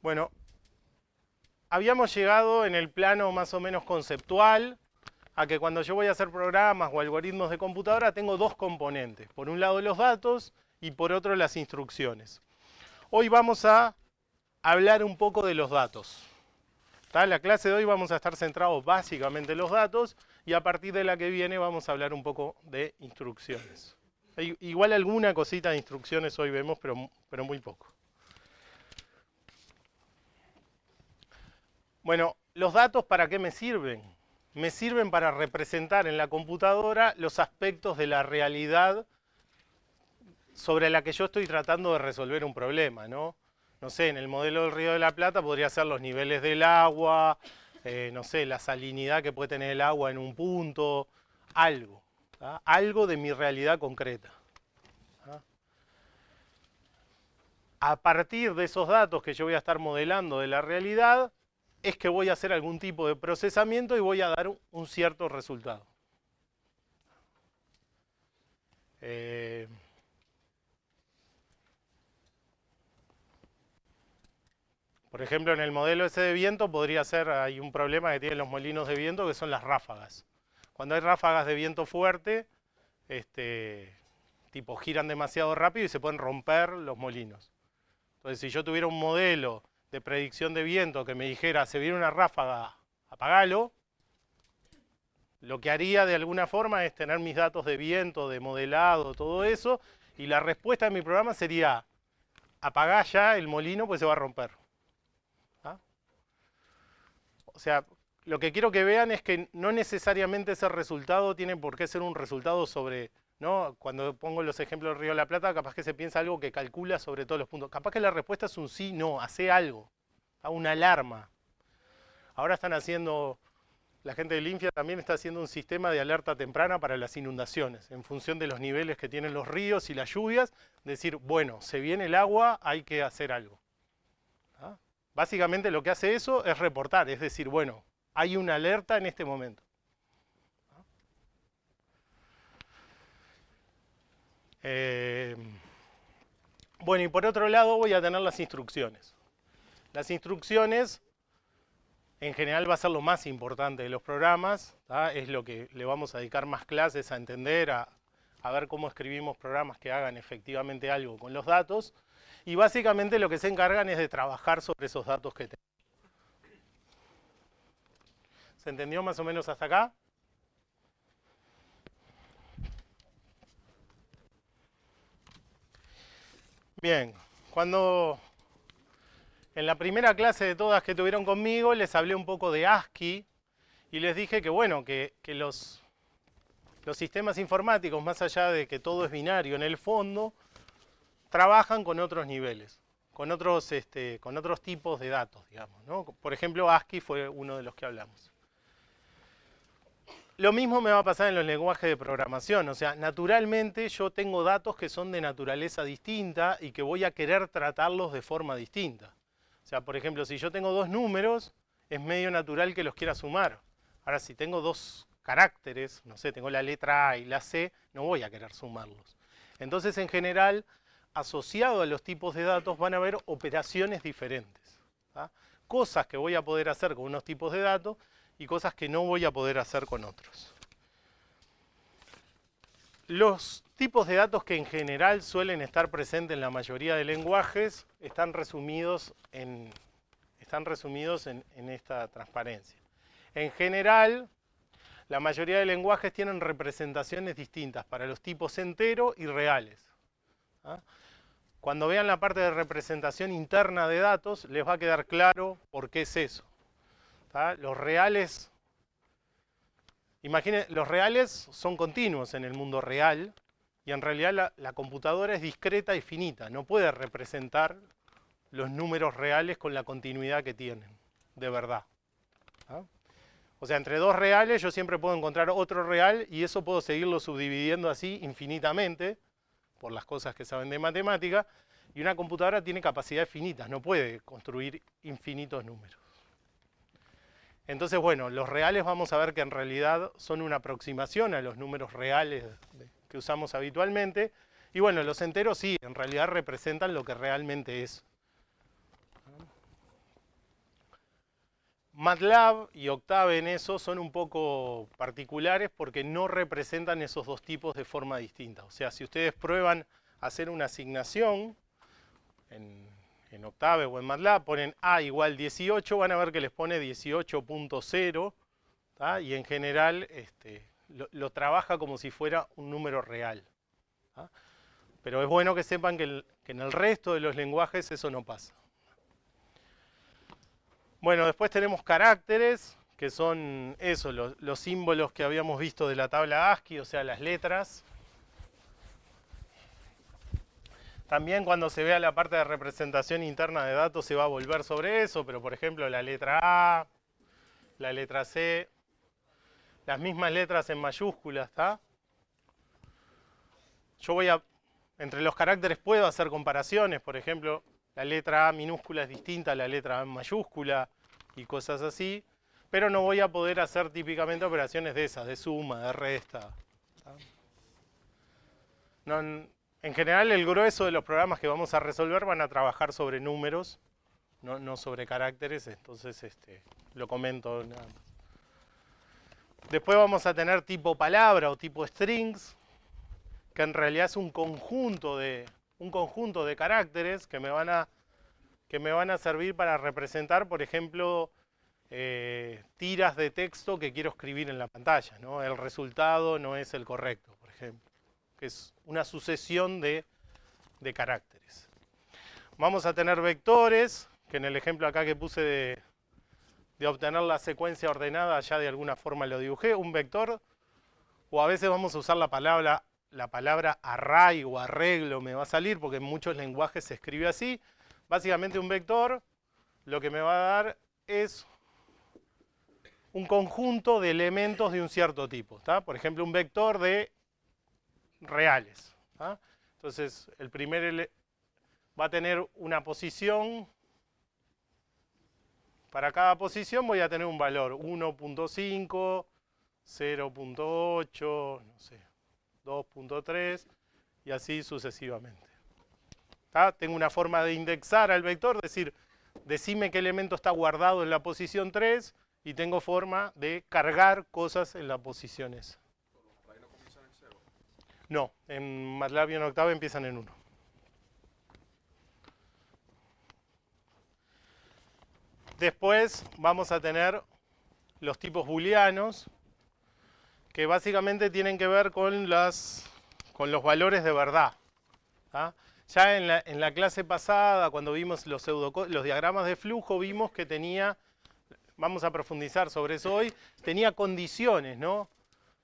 Bueno, habíamos llegado en el plano más o menos conceptual a que cuando yo voy a hacer programas o algoritmos de computadora tengo dos componentes. Por un lado los datos y por otro las instrucciones. Hoy vamos a hablar un poco de los datos. La clase de hoy vamos a estar centrados básicamente en los datos y a partir de la que viene vamos a hablar un poco de instrucciones. Igual alguna cosita de instrucciones hoy vemos, pero muy poco. Bueno, ¿los datos para qué me sirven? Me sirven para representar en la computadora los aspectos de la realidad sobre la que yo estoy tratando de resolver un problema, ¿no? No sé, en el modelo del Río de la Plata podría ser los niveles del agua, no sé, la salinidad que puede tener el agua en un punto, algo, ¿tá? Algo de mi realidad concreta. ¿Tá? A partir de esos datos que yo voy a estar modelando de la realidad, es que voy a hacer algún tipo de procesamiento y voy a dar un cierto resultado. Por ejemplo, en el modelo ese de viento podría ser, hay un problema que tienen los molinos de viento que son las ráfagas. Cuando hay ráfagas de viento fuerte, tipo giran demasiado rápido y se pueden romper los molinos. Entonces, si yo tuviera un modelo de predicción de viento que me dijera, se viene una ráfaga, apagalo, lo que haría de alguna forma es tener mis datos de viento, de modelado, todo eso, y la respuesta de mi programa sería, apagá ya el molino pues se va a romper. ¿Ah? O sea, lo que quiero que vean es que no necesariamente ese resultado tiene por qué ser un resultado sobre, ¿no? Cuando pongo los ejemplos del Río de la Plata, capaz que se piensa algo que calcula sobre todos los puntos. Capaz que la respuesta es un sí, no, hace algo, una alarma. Ahora están haciendo, la gente del INFIA también está haciendo un sistema de alerta temprana para las inundaciones, en función de los niveles que tienen los ríos y las lluvias, decir, bueno, se viene el agua, hay que hacer algo. ¿Ah? Básicamente lo que hace eso es reportar, es decir, bueno, hay una alerta en este momento. Bueno, y por otro lado voy a tener las instrucciones. Las instrucciones, en general, va a ser lo más importante de los programas, ¿tá? Es lo que le vamos a dedicar más clases a entender, a ver cómo escribimos programas que hagan efectivamente algo con los datos. Y básicamente lo que se encargan es de trabajar sobre esos datos que tenemos. ¿Se entendió más o menos hasta acá? Bien, cuando en la primera clase de todas que tuvieron conmigo les hablé un poco de ASCII y les dije que bueno, que los sistemas informáticos, más allá de que todo es binario en el fondo, trabajan con otros niveles, con otros tipos de datos, digamos, ¿no? Por ejemplo, ASCII fue uno de los que hablamos. Lo mismo me va a pasar en los lenguajes de programación, o sea, naturalmente yo tengo datos que son de naturaleza distinta y que voy a querer tratarlos de forma distinta. O sea, por ejemplo, si yo tengo dos números, es medio natural que los quiera sumar. Ahora, si tengo dos caracteres, no sé, tengo la letra A y la C, no voy a querer sumarlos. Entonces, en general, asociado a los tipos de datos van a haber operaciones diferentes. ¿Tá? Cosas que voy a poder hacer con unos tipos de datos y cosas que no voy a poder hacer con otros. Los tipos de datos que en general suelen estar presentes en la mayoría de lenguajes están resumidos en esta transparencia. En general, la mayoría de lenguajes tienen representaciones distintas para los tipos entero y reales. ¿Ah? Cuando vean la parte de representación interna de datos, les va a quedar claro por qué es eso. ¿Tá? Los reales, imaginen, los reales son continuos en el mundo real y en realidad la computadora es discreta y finita, no puede representar los números reales con la continuidad que tienen, de verdad. ¿Ah? O sea, entre dos reales yo siempre puedo encontrar otro real y eso puedo seguirlo subdividiendo así infinitamente, por las cosas que saben de matemática, y una computadora tiene capacidades finitas, no puede construir infinitos números. Entonces, bueno, los reales vamos a ver que en realidad son una aproximación a los números reales que usamos habitualmente. Y bueno, los enteros sí, en realidad representan lo que realmente es. MATLAB y Octave en eso son un poco particulares porque no representan esos dos tipos de forma distinta. O sea, si ustedes prueban hacer una asignación en Octave o en MATLAB, ponen A igual 18, van a ver que les pone 18.0, y en general lo trabaja como si fuera un número real. ¿Tá? Pero es bueno que sepan que en el resto de los lenguajes eso no pasa. Bueno, después tenemos caracteres, que son eso, los símbolos que habíamos visto de la tabla ASCII, o sea, las letras. También cuando se vea la parte de representación interna de datos se va a volver sobre eso, pero por ejemplo la letra A, la letra C, las mismas letras en mayúsculas, ¿está? Entre los caracteres puedo hacer comparaciones, por ejemplo, la letra A minúscula es distinta a la letra A mayúscula y cosas así, pero no voy a poder hacer típicamente operaciones de esas, de suma, de resta. No, en general el grueso de los programas que vamos a resolver van a trabajar sobre números, no sobre caracteres, entonces lo comento nada más. Después vamos a tener tipo palabra o tipo strings, que en realidad es un conjunto de caracteres que me van a servir para representar, por ejemplo, tiras de texto que quiero escribir en la pantalla, ¿no? El resultado no es el correcto, por ejemplo, que es una sucesión de caracteres. Vamos a tener vectores, que en el ejemplo acá que puse de obtener la secuencia ordenada, ya de alguna forma lo dibujé, un vector, o a veces vamos a usar la palabra array o arreglo me va a salir, porque en muchos lenguajes se escribe así. Básicamente un vector lo que me va a dar es un conjunto de elementos de un cierto tipo, ¿tá? Por ejemplo, un vector de reales, ¿tá? Entonces, el primer va a tener una posición. Para cada posición voy a tener un valor 1.5, 0.8, no sé, 2.3 y así sucesivamente. ¿Tá? Tengo una forma de indexar al vector, decir, decime qué elemento está guardado en la posición 3 y tengo forma de cargar cosas en la posición esa. ¿Los no comienzan en 0? No, en MATLAB y en Octave empiezan en 1. Después vamos a tener los tipos booleanos, que básicamente tienen que ver con los valores de verdad. ¿Tá? Ya en la clase pasada, cuando vimos los diagramas de flujo, vimos que tenía, vamos a profundizar sobre eso hoy, tenía condiciones, ¿no?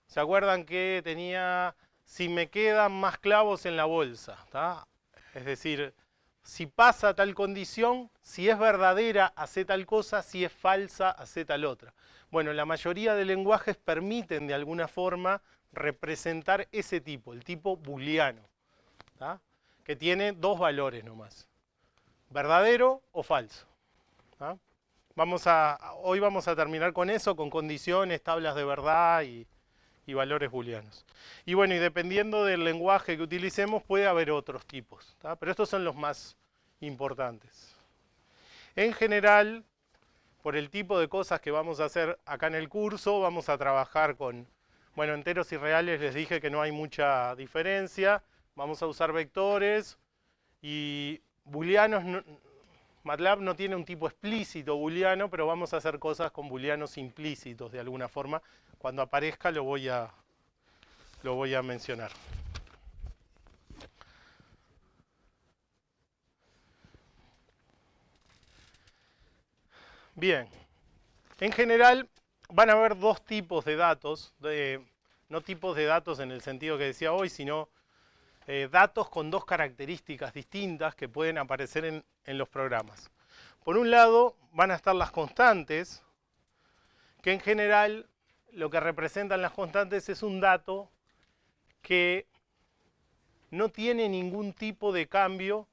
¿Se acuerdan que tenía, si me quedan más clavos en la bolsa? ¿Tá? Es decir, si pasa tal condición, si es verdadera, hace tal cosa, si es falsa, hace tal otra. Bueno, la mayoría de lenguajes permiten de alguna forma representar ese tipo, el tipo booleano, ¿tá? Que tiene dos valores nomás, verdadero o falso. ¿Tá? Hoy vamos a terminar con eso, con condiciones, tablas de verdad y valores booleanos. Y bueno, y dependiendo del lenguaje que utilicemos, puede haber otros tipos, ¿tá? Pero estos son los más importantes. En general, por el tipo de cosas que vamos a hacer acá en el curso, vamos a trabajar con, bueno, enteros y reales les dije que no hay mucha diferencia. Vamos a usar vectores y booleanos. MATLAB no tiene un tipo explícito booleano, pero vamos a hacer cosas con booleanos implícitos de alguna forma. Cuando aparezca lo voy a mencionar. Bien, en general van a haber dos tipos de datos, no tipos de datos en el sentido que decía hoy, sino datos con dos características distintas que pueden aparecer en los programas. Por un lado van a estar las constantes, que en general lo que representan las constantes es un dato que no tiene ningún tipo de cambio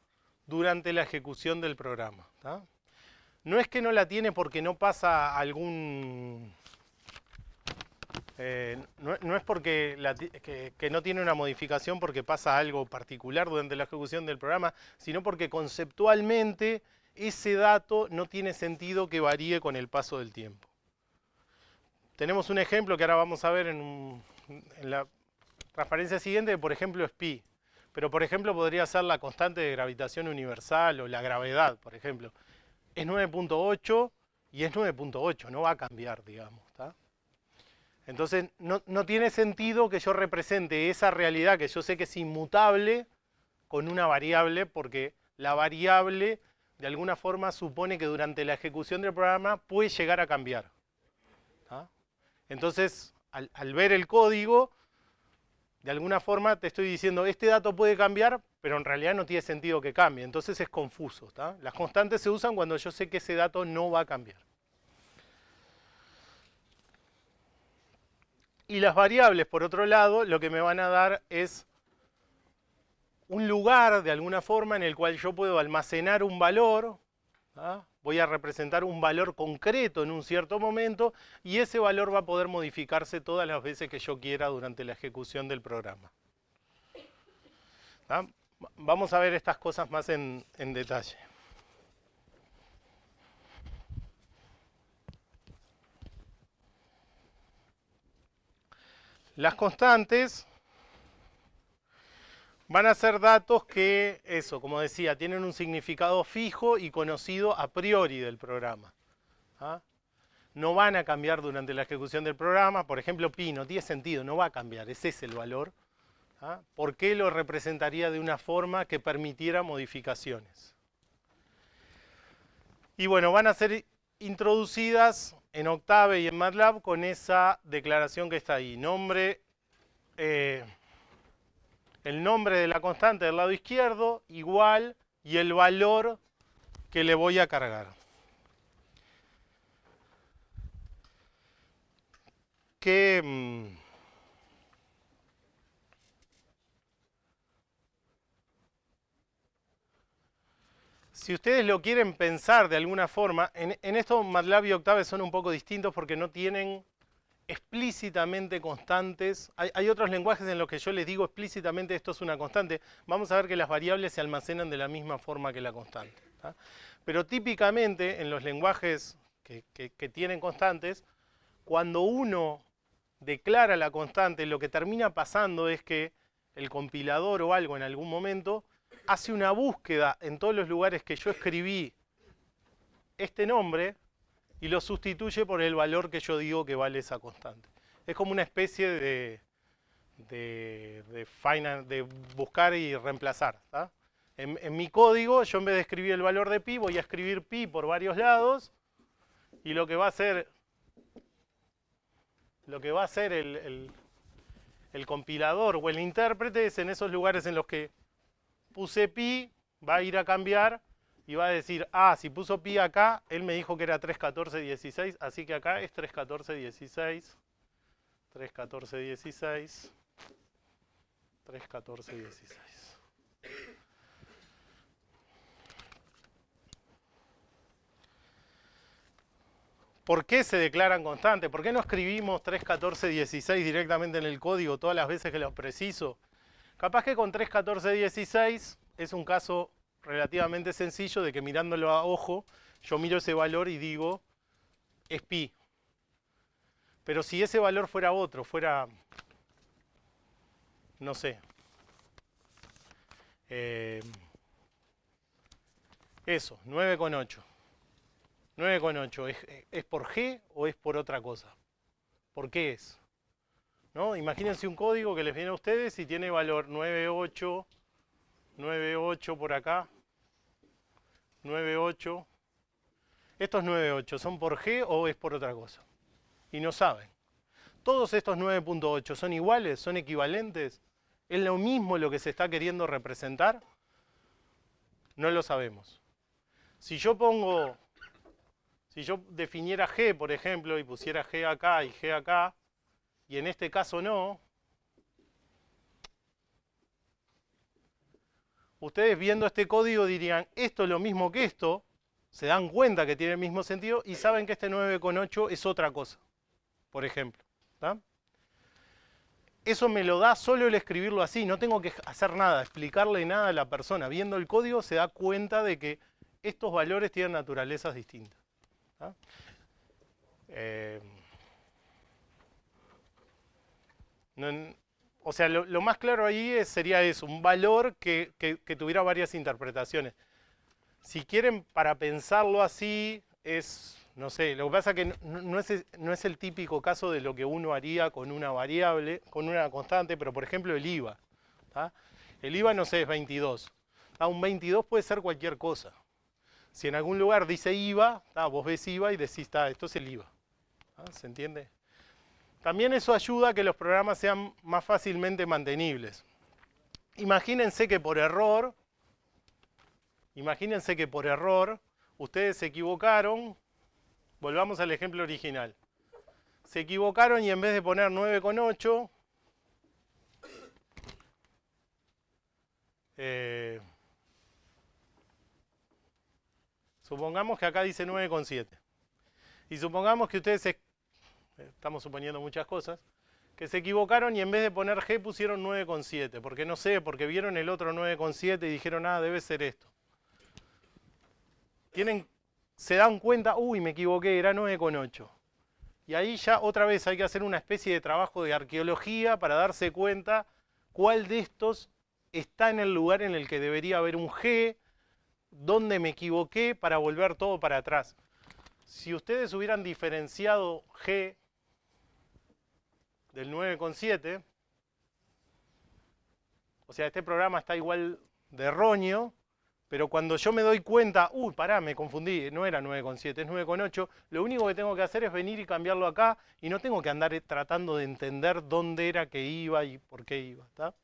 durante la ejecución del programa. ¿Tá? No es que no la tiene porque no pasa algún... no es porque que no tiene una modificación porque pasa algo particular durante la ejecución del programa, sino porque conceptualmente ese dato no tiene sentido que varíe con el paso del tiempo. Tenemos un ejemplo que ahora vamos a ver en la transparencia siguiente, por ejemplo es pi. Pero por ejemplo podría ser la constante de gravitación universal o la gravedad, por ejemplo. Es 9.8 y es 9.8, no va a cambiar, digamos. ¿Tá? Entonces no tiene sentido que yo represente esa realidad que yo sé que es inmutable con una variable, porque la variable de alguna forma supone que durante la ejecución del programa puede llegar a cambiar. ¿Tá? Entonces, al ver el código, de alguna forma te estoy diciendo, este dato puede cambiar, pero en realidad no tiene sentido que cambie. Entonces es confuso. ¿Tá? Las constantes se usan cuando yo sé que ese dato no va a cambiar. Y las variables, por otro lado, lo que me van a dar es un lugar, de alguna forma, en el cual yo puedo almacenar un valor. ¿Ah? Voy a representar un valor concreto en un cierto momento y ese valor va a poder modificarse todas las veces que yo quiera durante la ejecución del programa. ¿Ah? Vamos a ver estas cosas más en detalle. Las constantes van a ser datos que, eso, como decía, tienen un significado fijo y conocido a priori del programa. ¿Ah? No van a cambiar durante la ejecución del programa. Por ejemplo, pi no tiene sentido, no va a cambiar, ese es el valor. ¿Ah? ¿Por qué lo representaría de una forma que permitiera modificaciones? Y bueno, van a ser introducidas en Octave y en MATLAB con esa declaración que está ahí. Nombre, el nombre de la constante del lado izquierdo, igual, y el valor que le voy a cargar. Que si ustedes lo quieren pensar de alguna forma, en esto MATLAB y Octave son un poco distintos porque no tienen explícitamente constantes. Hay otros lenguajes en los que yo les digo explícitamente esto es una constante. Vamos a ver que las variables se almacenan de la misma forma que la constante. ¿Tá? Pero típicamente en los lenguajes que tienen constantes, cuando uno declara la constante, lo que termina pasando es que el compilador o algo en algún momento hace una búsqueda en todos los lugares que yo escribí este nombre y lo sustituye por el valor que yo digo que vale esa constante. Es como una especie de buscar y reemplazar. ¿Tá? En mi código, yo en vez de escribir el valor de pi, voy a escribir pi por varios lados y lo que va a hacer el compilador o el intérprete es en esos lugares en los que puse pi, va a ir a cambiar y va a decir, ah, si puso pi acá, él me dijo que era 3.14.16, así que acá es 3.14.16, 3.14.16, 3.14.16. ¿Por qué se declaran constantes? ¿Por qué no escribimos 3.14.16 directamente en el código todas las veces que lo preciso? Capaz que con 3.14.16 es un caso relativamente sencillo de que mirándolo a ojo, yo miro ese valor y digo, es pi. Pero si ese valor fuera otro, fuera, no sé, eso, 9,8. 9,8, ¿es por G o es por otra cosa? ¿Por qué es? ¿No? Imagínense un código que les viene a ustedes y tiene valor 9,8, 9,8 por acá, 9,8. ¿Estos 9,8 son por G o es por otra cosa? Y no saben. ¿Todos estos 9,8 son iguales? ¿Son equivalentes? ¿Es lo mismo lo que se está queriendo representar? No lo sabemos. Si yo definiera G, por ejemplo, y pusiera G acá y G acá, y en este caso no, ustedes viendo este código dirían, esto es lo mismo que esto, se dan cuenta que tiene el mismo sentido y saben que este 9,8 es otra cosa, por ejemplo. ¿Tá? Eso me lo da solo el escribirlo así, no tengo que hacer nada, explicarle nada a la persona. Viendo el código se da cuenta de que estos valores tienen naturalezas distintas. ¿Tá? O sea, lo más claro ahí sería eso, un valor que tuviera varias interpretaciones. Si quieren, para pensarlo así, no sé, lo que pasa es que no es el típico caso de lo que uno haría con una variable, con una constante, pero por ejemplo el IVA. ¿Tá? El IVA, no sé, es 22. ¿Tá? Un 22 puede ser cualquier cosa. Si en algún lugar dice IVA, ¿tá? Vos ves IVA y decís, esto es el IVA. ¿Tá? ¿Se entiende? También eso ayuda a que los programas sean más fácilmente mantenibles. Imagínense que por error, ustedes se equivocaron, volvamos al ejemplo original. Se equivocaron y en vez de poner 9,8, supongamos que acá dice 9,7. Y supongamos que ustedes, estamos suponiendo muchas cosas, que se equivocaron y en vez de poner G pusieron 9,7. Porque no sé, porque vieron el otro 9,7 y dijeron, debe ser esto. Se dan cuenta, uy, me equivoqué, era 9,8. Y ahí ya otra vez hay que hacer una especie de trabajo de arqueología para darse cuenta cuál de estos está en el lugar en el que debería haber un G, dónde me equivoqué para volver todo para atrás. Si ustedes hubieran diferenciado G del 9,7, o sea, este programa está igual de erróneo, pero cuando yo me doy cuenta, me confundí, no era 9,7, es 9,8, lo único que tengo que hacer es venir y cambiarlo acá y no tengo que andar tratando de entender dónde era que iba y por qué iba. ¿Tá? O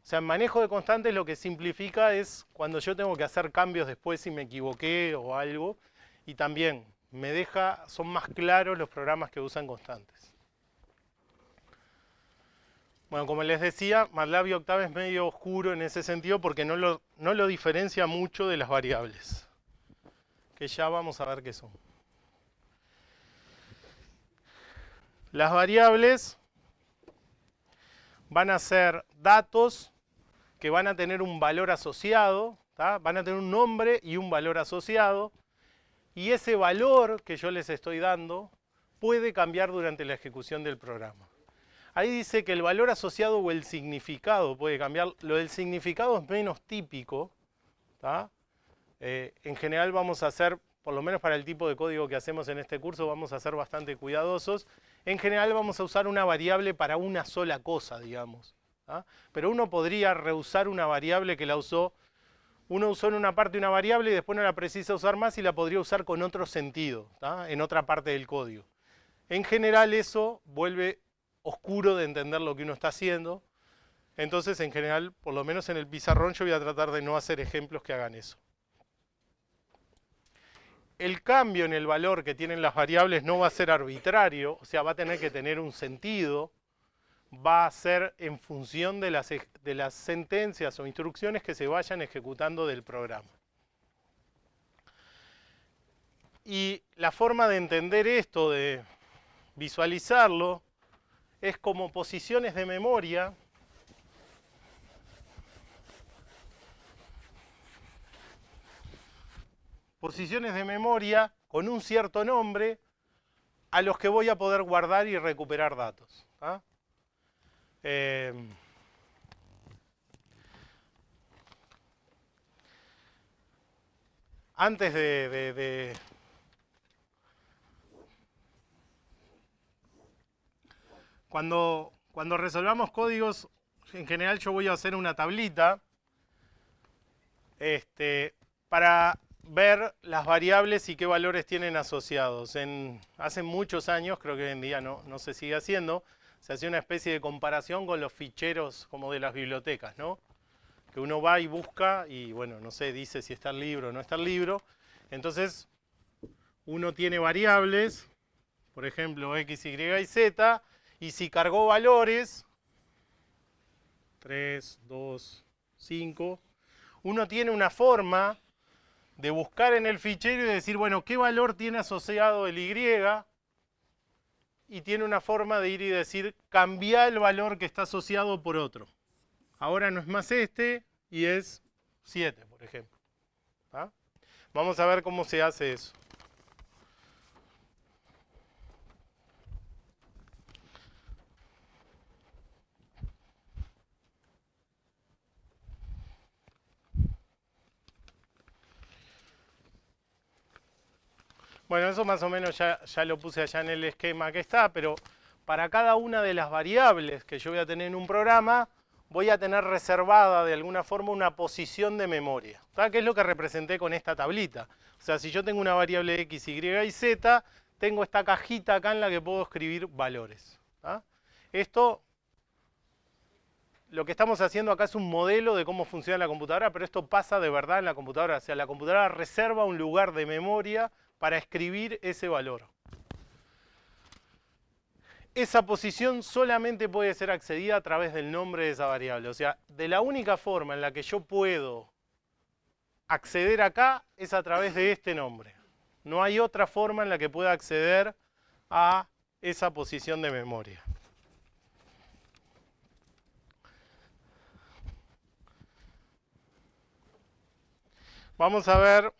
sea, el manejo de constantes lo que simplifica es cuando yo tengo que hacer cambios después si me equivoqué o algo, y también son más claros los programas que usan constantes. Bueno, como les decía, MATLAB y Octave es medio oscuro en ese sentido porque no lo diferencia mucho de las variables, que ya vamos a ver qué son. Las variables van a ser datos que van a tener un valor asociado, ¿tá? Van a tener un nombre y un valor asociado, y ese valor que yo les estoy dando puede cambiar durante la ejecución del programa. Ahí dice que el valor asociado o el significado puede cambiar. Lo del significado es menos típico. ¿Tá? En general vamos a ser, por lo menos para el tipo de código que hacemos en este curso, vamos a ser bastante cuidadosos. En general vamos a usar una variable para una sola cosa, digamos. ¿Tá? Pero uno podría reusar una variable que uno usó en una parte una variable y después no la precisa usar más y la podría usar con otro sentido, ¿tá? En otra parte del código. En general eso vuelve oscuro de entender lo que uno está haciendo. Entonces, en general, por lo menos en el pizarrón, yo voy a tratar de no hacer ejemplos que hagan eso. El cambio en el valor que tienen las variables no va a ser arbitrario, o sea, va a tener que tener un sentido, va a ser en función de las sentencias o instrucciones que se vayan ejecutando del programa. Y la forma de entender esto, de visualizarlo, es como posiciones de memoria con un cierto nombre a los que voy a poder guardar y recuperar datos. ¿Tá? Antes Cuando resolvamos códigos, en general yo voy a hacer una tablita para ver las variables y qué valores tienen asociados. Hace muchos años, creo que hoy en día no se sigue haciendo, se hacía una especie de comparación con los ficheros como de las bibliotecas, ¿no? Que uno va y busca y, bueno, no sé, dice si está el libro o no está el libro. Entonces, uno tiene variables, por ejemplo, X, Y y Z, y si cargó valores, 3, 2, 5, uno tiene una forma de buscar en el fichero y decir, bueno, ¿qué valor tiene asociado el Y? Y tiene una forma de ir y decir, cambia el valor que está asociado por otro. Ahora no es más este y es 7, por ejemplo. ¿Tá? Vamos a ver cómo se hace eso. Bueno, eso más o menos ya lo puse allá en el esquema que está, pero para cada una de las variables que yo voy a tener en un programa, voy a tener reservada de alguna forma una posición de memoria, ¿tá? Que es lo que representé con esta tablita. O sea, si yo tengo una variable x, y y z, tengo esta cajita acá en la que puedo escribir valores, ¿tá? Esto, lo que estamos haciendo acá es un modelo de cómo funciona la computadora, pero esto pasa de verdad en la computadora. O sea, la computadora reserva un lugar de memoria para escribir ese valor. Esa posición solamente puede ser accedida a través del nombre de esa variable. O sea, de la única forma en la que yo puedo acceder acá es a través de este nombre. No hay otra forma en la que pueda acceder a esa posición de memoria. Vamos a ver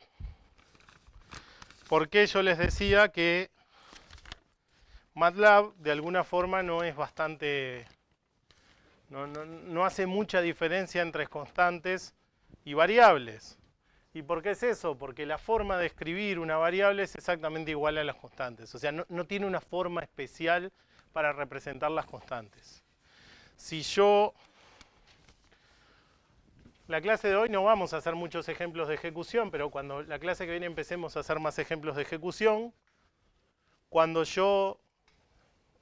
por qué yo les decía que MATLAB de alguna forma no es bastante, no hace mucha diferencia entre constantes y variables. ¿Y por qué es eso? Porque la forma de escribir una variable es exactamente igual a las constantes. O sea, no tiene una forma especial para representar las constantes. Si yo... La clase de hoy no vamos a hacer muchos ejemplos de ejecución, pero cuando la clase que viene empecemos a hacer más ejemplos de ejecución, cuando yo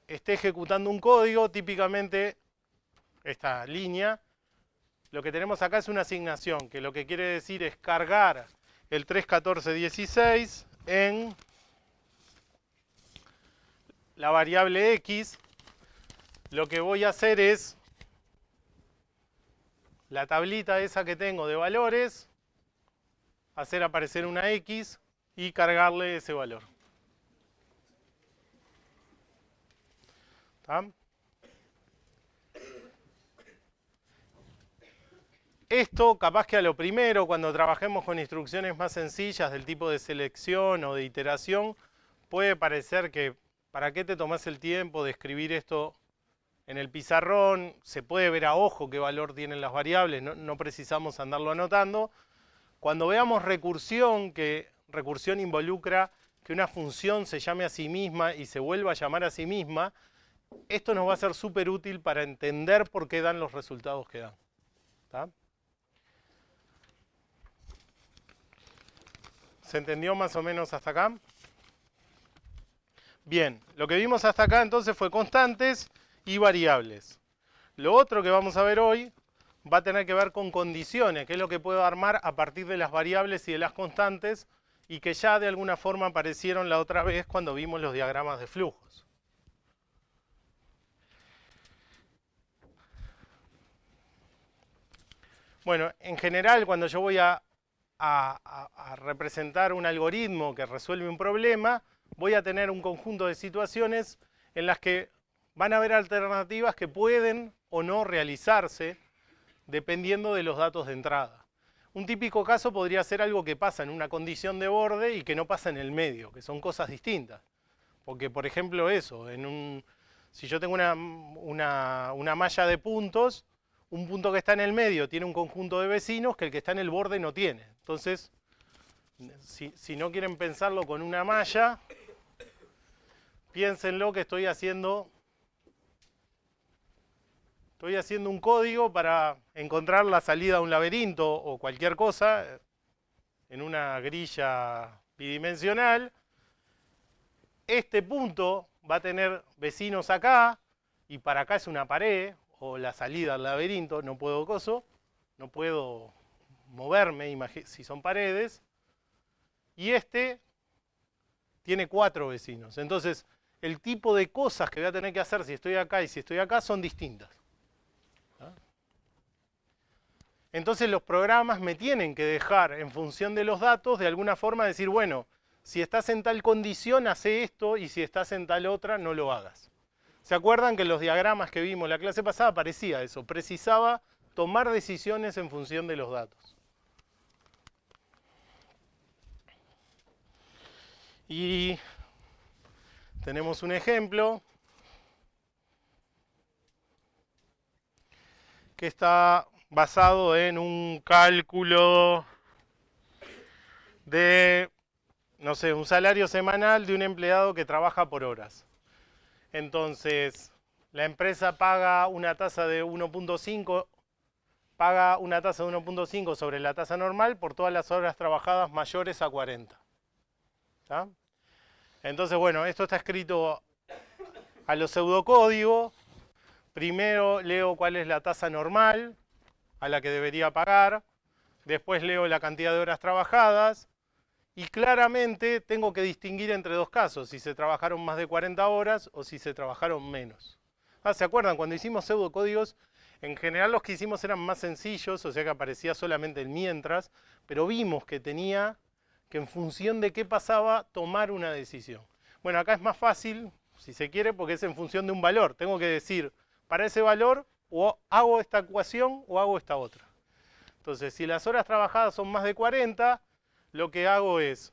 esté ejecutando un código, típicamente esta línea, lo que tenemos acá es una asignación, que lo que quiere decir es cargar el 31416 en la variable x. Lo que voy a hacer es la tablita esa que tengo de valores, hacer aparecer una x y cargarle ese valor. ¿Tá? Esto, capaz que a lo primero, cuando trabajemos con instrucciones más sencillas del tipo de selección o de iteración, puede parecer que, ¿para qué te tomás el tiempo de escribir esto en el pizarrón? Se puede ver a ojo qué valor tienen las variables, no precisamos andarlo anotando. Cuando veamos recursión, que recursión involucra que una función se llame a sí misma y se vuelva a llamar a sí misma, esto nos va a ser súper útil para entender por qué dan los resultados que dan. ¿Tá? ¿Se entendió más o menos hasta acá? Bien, lo que vimos hasta acá entonces fue constantes y variables. Lo otro que vamos a ver hoy va a tener que ver con condiciones, que es lo que puedo armar a partir de las variables y de las constantes, y que ya de alguna forma aparecieron la otra vez cuando vimos los diagramas de flujos. Bueno, en general cuando yo voy a representar un algoritmo que resuelve un problema, voy a tener un conjunto de situaciones en las que van a haber alternativas que pueden o no realizarse dependiendo de los datos de entrada. Un típico caso podría ser algo que pasa en una condición de borde y que no pasa en el medio, que son cosas distintas. Porque, por ejemplo, eso, si yo tengo una malla de puntos, un punto que está en el medio tiene un conjunto de vecinos que el que está en el borde no tiene. Entonces, si no quieren pensarlo con una malla, piénsenlo que estoy haciendo un código para encontrar la salida a un laberinto o cualquier cosa en una grilla bidimensional. Este punto va a tener vecinos acá y para acá es una pared o la salida al laberinto, no puedo moverme si son paredes. Y este tiene 4 vecinos. Entonces, el tipo de cosas que voy a tener que hacer si estoy acá y si estoy acá son distintas. Entonces los programas me tienen que dejar, en función de los datos, de alguna forma decir, bueno, si estás en tal condición, hace esto, y si estás en tal otra, no lo hagas. ¿Se acuerdan que en los diagramas que vimos la clase pasada parecía eso? Precisaba tomar decisiones en función de los datos. Y tenemos un ejemplo que está basado en un cálculo de, no sé, un salario semanal de un empleado que trabaja por horas. Entonces, la empresa paga una tasa de 1.5, paga una tasa de 1.5 sobre la tasa normal por todas las horas trabajadas mayores a 40. ¿Tá? Entonces, bueno, esto está escrito a los pseudocódigos. Primero leo cuál es la tasa normal a la que debería pagar. Después leo la cantidad de horas trabajadas. Y claramente tengo que distinguir entre dos casos, si se trabajaron más de 40 horas o si se trabajaron menos. ¿Se acuerdan? Cuando hicimos pseudocódigos, en general los que hicimos eran más sencillos, o sea que aparecía solamente el mientras, pero vimos que tenía que en función de qué pasaba tomar una decisión. Bueno, acá es más fácil, si se quiere, porque es en función de un valor. Tengo que decir, para ese valor, o hago esta ecuación o hago esta otra. Entonces, si las horas trabajadas son más de 40, lo que hago es,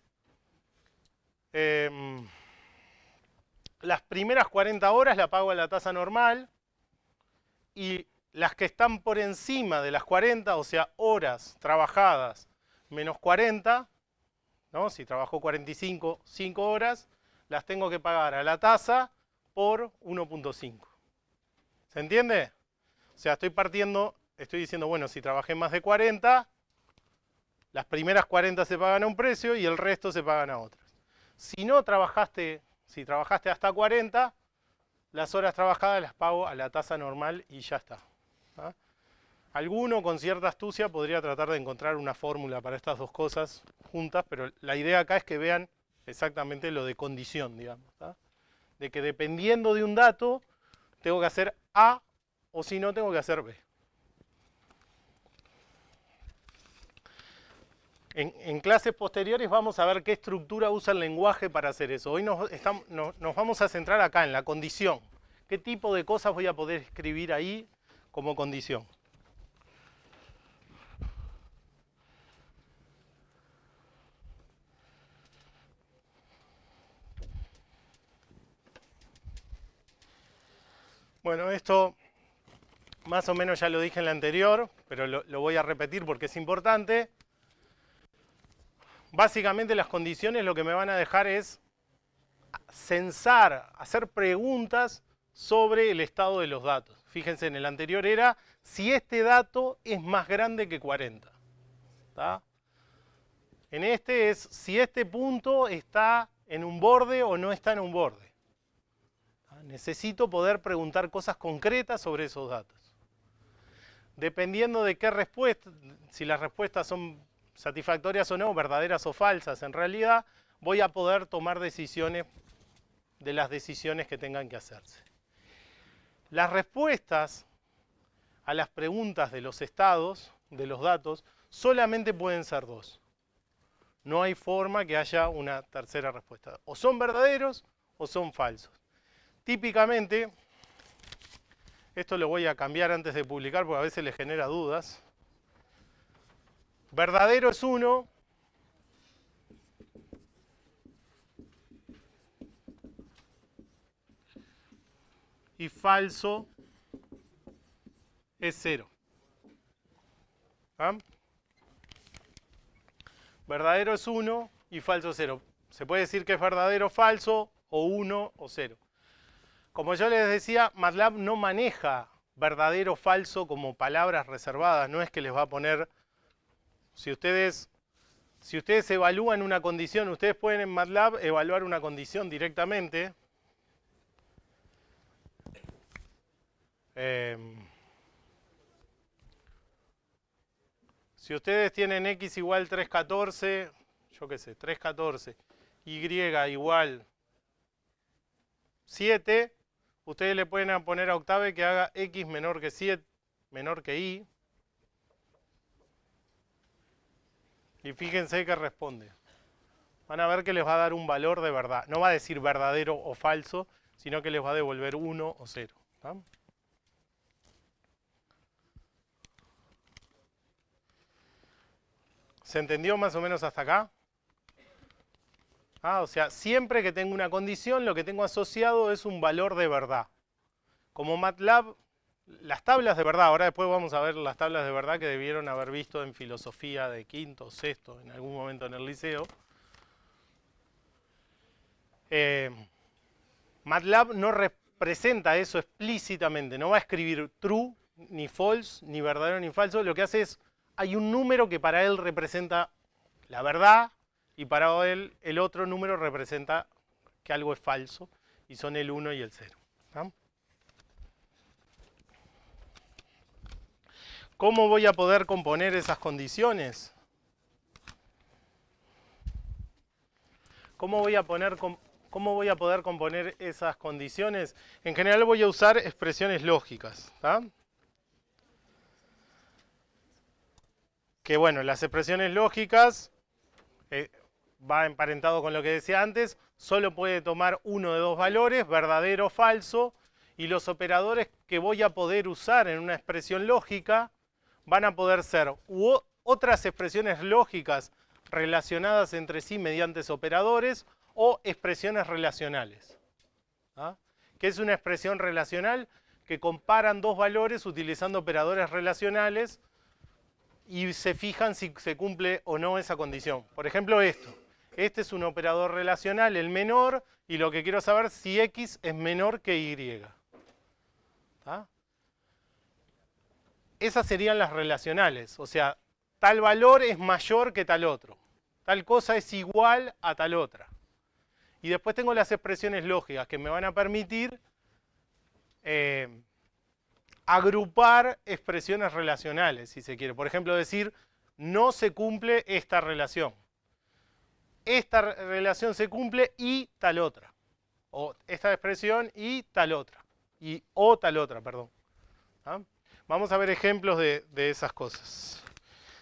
las primeras 40 horas la pago a la tasa normal y las que están por encima de las 40, o sea, horas trabajadas menos 40, ¿no? Si trabajo 45, 5 horas, las tengo que pagar a la tasa por 1.5. ¿Se entiende? O sea, estoy diciendo, bueno, si trabajé más de 40, las primeras 40 se pagan a un precio y el resto se pagan a otras. Si trabajaste hasta 40, las horas trabajadas las pago a la tasa normal y ya está. ¿Ah? Alguno con cierta astucia podría tratar de encontrar una fórmula para estas dos cosas juntas, pero la idea acá es que vean exactamente lo de condición, digamos. ¿Ah? De que dependiendo de un dato, tengo que hacer A o si no, tengo que hacer B. En clases posteriores vamos a ver qué estructura usa el lenguaje para hacer eso. Hoy nos vamos a centrar acá en la condición. ¿Qué tipo de cosas voy a poder escribir ahí como condición? Bueno, esto más o menos ya lo dije en la anterior, pero lo voy a repetir porque es importante. Básicamente las condiciones lo que me van a dejar es censar, hacer preguntas sobre el estado de los datos. Fíjense, en el anterior era si este dato es más grande que 40. ¿Tá? En este es si este punto está en un borde o no está en un borde. ¿Tá? Necesito poder preguntar cosas concretas sobre esos datos. Dependiendo de qué respuesta, si las respuestas son satisfactorias o no, verdaderas o falsas, en realidad voy a poder tomar decisiones de las decisiones que tengan que hacerse. Las respuestas a las preguntas de los estados, de los datos, solamente pueden ser dos. No hay forma que haya una tercera respuesta. O son verdaderos o son falsos. Típicamente, esto lo voy a cambiar antes de publicar porque a veces les genera dudas. Verdadero es 1. Y falso es 0. ¿Ah? Verdadero es 1 y falso es 0. Se puede decir que es verdadero, falso, o 1 o 0. Como yo les decía, MATLAB no maneja verdadero o falso como palabras reservadas. No es que les va a poner, si ustedes evalúan una condición, ustedes pueden en MATLAB evaluar una condición directamente. Si ustedes tienen x igual 314, yo qué sé, 314, y igual 7, ustedes le pueden poner a Octave que haga x menor que 7, menor que y. Y fíjense que responde. Van a ver que les va a dar un valor de verdad. No va a decir verdadero o falso, sino que les va a devolver 1 o 0. ¿Tá? ¿Se entendió más o menos hasta acá? O sea, siempre que tengo una condición, lo que tengo asociado es un valor de verdad. Como MATLAB, las tablas de verdad, ahora después vamos a ver las tablas de verdad que debieron haber visto en filosofía de quinto o sexto, en algún momento en el liceo. MATLAB no representa eso explícitamente, no va a escribir true, ni false, ni verdadero, ni falso. Lo que hace es, hay un número que para él representa la verdad y para él el otro número representa que algo es falso y son el 1 y el 0. ¿No? ¿Cómo voy a poder componer esas condiciones? ¿Cómo voy a poder componer esas condiciones? En general voy a usar expresiones lógicas. ¿Tá? Que bueno, las expresiones lógicas, va emparentado con lo que decía antes, solo puede tomar uno de dos valores, verdadero o falso, y los operadores que voy a poder usar en una expresión lógica van a poder ser otras expresiones lógicas relacionadas entre sí mediante operadores o expresiones relacionales. ¿Ah? ¿Qué es una expresión relacional? Que comparan dos valores utilizando operadores relacionales y se fijan si se cumple o no esa condición. Por ejemplo, esto. Este es un operador relacional, el menor, y lo que quiero saber es si X es menor que Y. ¿Ah? Esas serían las relacionales, o sea, tal valor es mayor que tal otro, tal cosa es igual a tal otra. Y después tengo las expresiones lógicas que me van a permitir agrupar expresiones relacionales, si se quiere. Por ejemplo, decir, no se cumple esta relación. Esta relación se cumple y tal otra. O esta expresión y tal otra. O tal otra, perdón. ¿Ah? Vamos a ver ejemplos de esas cosas.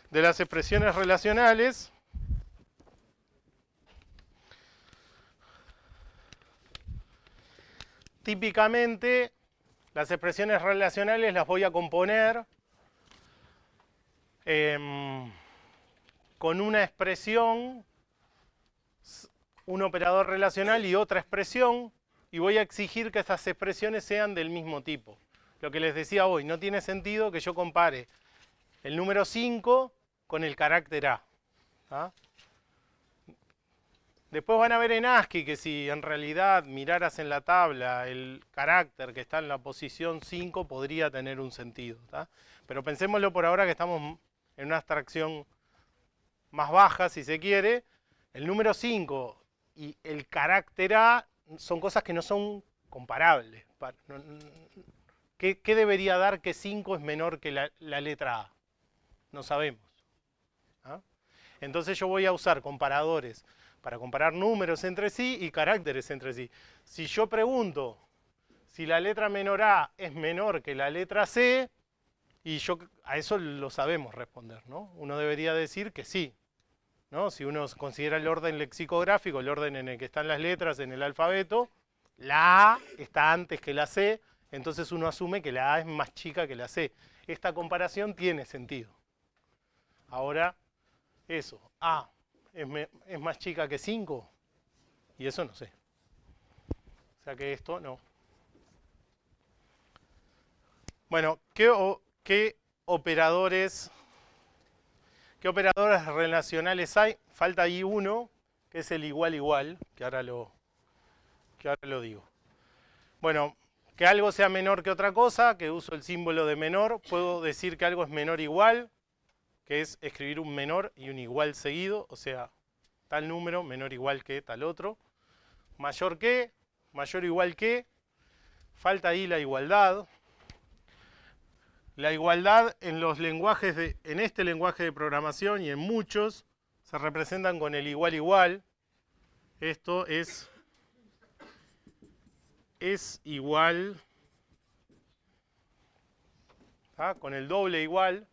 De las expresiones relacionales, típicamente las expresiones relacionales las voy a componer con una expresión, un operador relacional y otra expresión, y voy a exigir que estas expresiones sean del mismo tipo. Lo que les decía hoy, no tiene sentido que yo compare el número 5 con el carácter A. ¿Ah? Después van a ver en ASCII que si en realidad miraras en la tabla el carácter que está en la posición 5 podría tener un sentido. ¿Tá? Pero pensémoslo por ahora que estamos en una abstracción más baja, si se quiere. El número 5 y el carácter A son cosas que no son comparables. ¿Qué debería dar que 5 es menor que la letra A? No sabemos. ¿Ah? Entonces yo voy a usar comparadores para comparar números entre sí y caracteres entre sí. Si yo pregunto si la letra menor A es menor que la letra C, y yo a eso lo sabemos responder, ¿no? Uno debería decir que sí, ¿no? Si uno considera el orden lexicográfico, el orden en el que están las letras en el alfabeto, la A está antes que la C, entonces uno asume que la A es más chica que la C. Esta comparación tiene sentido. Ahora, eso, A es más chica que 5, y eso no sé. O sea que esto no. Bueno, ¿qué operadores relacionales hay? Falta ahí uno, que es el igual igual, que ahora lo digo. Bueno, que algo sea menor que otra cosa, que uso el símbolo de menor, puedo decir que algo es menor igual, que es escribir un menor y un igual seguido, o sea, tal número menor igual que tal otro. Mayor que, mayor o igual que, falta ahí la igualdad. La igualdad en los lenguajes en este lenguaje de programación y en muchos se representan con el igual igual. Esto es igual, ¿tá? Con el doble igual.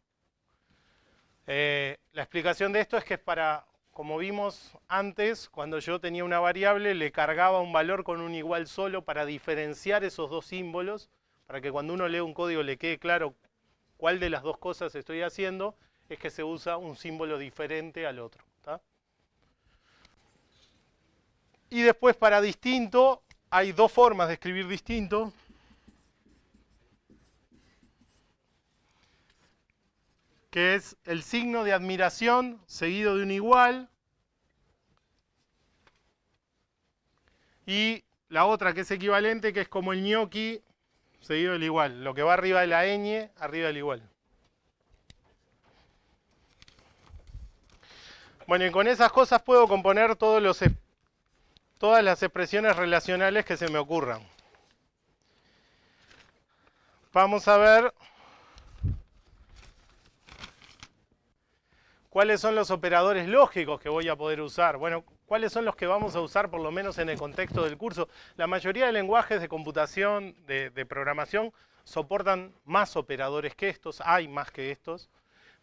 La explicación de esto es que es para, como vimos antes, cuando yo tenía una variable le cargaba un valor con un igual solo para diferenciar esos dos símbolos, para que cuando uno lee un código le quede claro cuál de las dos cosas estoy haciendo, es que se usa un símbolo diferente al otro. ¿Tá? Y después para distinto, hay dos formas de escribir distinto. Que es el signo de admiración seguido de un igual. Y la otra que es equivalente, que es como el ñoqui seguido del igual. Lo que va arriba de la ñ, arriba del igual. Bueno, y con esas cosas puedo componer todas las expresiones relacionales que se me ocurran. Vamos a ver cuáles son los operadores lógicos que voy a poder usar. Bueno, cuáles son los que vamos a usar por lo menos en el contexto del curso. La mayoría de lenguajes de computación, de programación, soportan más operadores que estos, hay más que estos,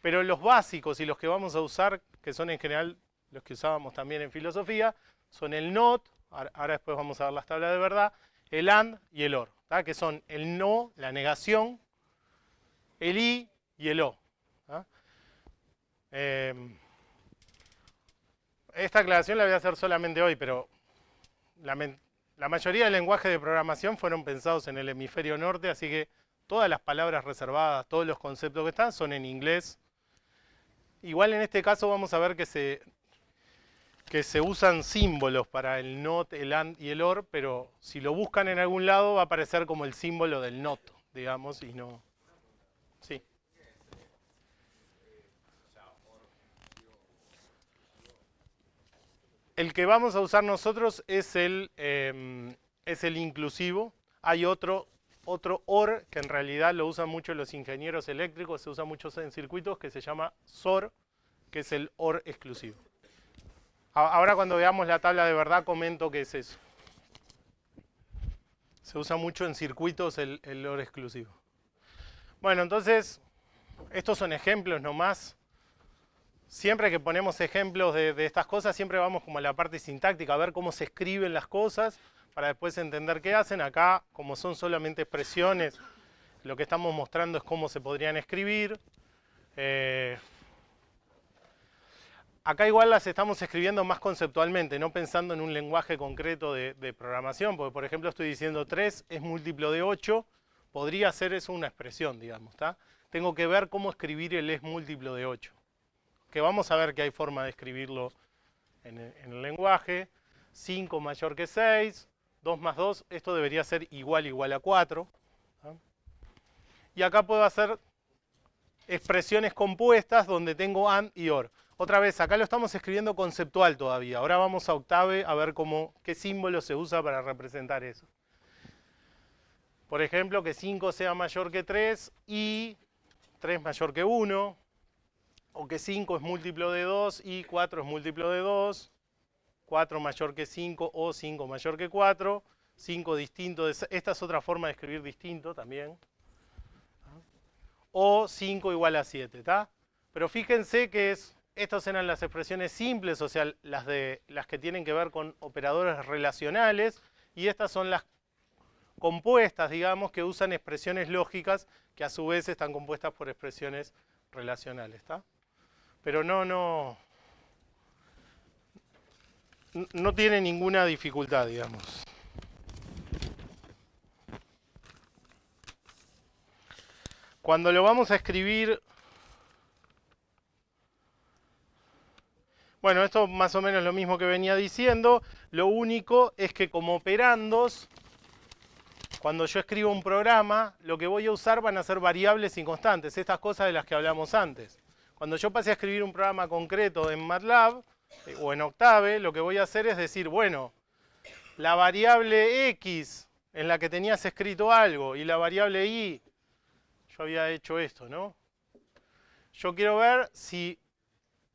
pero los básicos y los que vamos a usar, que son en general los que usábamos también en filosofía, son el NOT, ahora después vamos a ver las tablas de verdad, el AND y el OR, ¿tá? Que son el no, la negación, el I y el O. ¿Tá? Esta aclaración la voy a hacer solamente hoy, pero la mayoría de lenguajes de programación fueron pensados en el hemisferio norte, así que todas las palabras reservadas, todos los conceptos que están son en inglés. Igual en este caso vamos a ver que se usan símbolos para el NOT, el AND y el OR, pero si lo buscan en algún lado va a aparecer como el símbolo del NOT, digamos, y no... Sí. El que vamos a usar nosotros es el inclusivo. Hay otro OR que en realidad lo usan mucho los ingenieros eléctricos, se usa mucho en circuitos, que se llama SOR, que es el OR exclusivo. Ahora cuando veamos la tabla de verdad comento qué es eso. Se usa mucho en circuitos el OR exclusivo. Bueno, entonces, estos son ejemplos nomás. Siempre que ponemos ejemplos de estas cosas, siempre vamos como a la parte sintáctica, a ver cómo se escriben las cosas, para después entender qué hacen. Acá, como son solamente expresiones, lo que estamos mostrando es cómo se podrían escribir. Acá igual las estamos escribiendo más conceptualmente, no pensando en un lenguaje concreto de programación, porque por ejemplo estoy diciendo 3 es múltiplo de 8, podría ser eso una expresión, digamos, ¿tá? Tengo que ver cómo escribir el es múltiplo de 8. Que vamos a ver que hay forma de escribirlo en el lenguaje. 5 mayor que 6, 2 más 2, esto debería ser igual a 4. ¿tá? Y acá puedo hacer expresiones compuestas donde tengo AND y OR. Otra vez, acá lo estamos escribiendo conceptual todavía. Ahora vamos a Octave a ver qué símbolo se usa para representar eso. Por ejemplo, que 5 sea mayor que 3 y 3 mayor que 1. O que 5 es múltiplo de 2 y 4 es múltiplo de 2. 4 mayor que 5 o 5 mayor que 4. 5 distinto de... Esta es otra forma de escribir distinto también. O 5 igual a 7, ¿tá? Pero fíjense que estas eran las expresiones simples, o sea, las que tienen que ver con operadores relacionales, y estas son las compuestas, digamos, que usan expresiones lógicas, que a su vez están compuestas por expresiones relacionales, ¿tá? Pero no tiene ninguna dificultad, digamos. Cuando lo vamos a escribir... Bueno, esto más o menos lo mismo que venía diciendo. Lo único es que como operandos, cuando yo escribo un programa, lo que voy a usar van a ser variables y constantes, estas cosas de las que hablamos antes. Cuando yo pase a escribir un programa concreto en MATLAB o en Octave, lo que voy a hacer es decir, bueno, la variable X en la que tenías escrito algo y la variable Y, yo había hecho esto, ¿no? Yo quiero ver si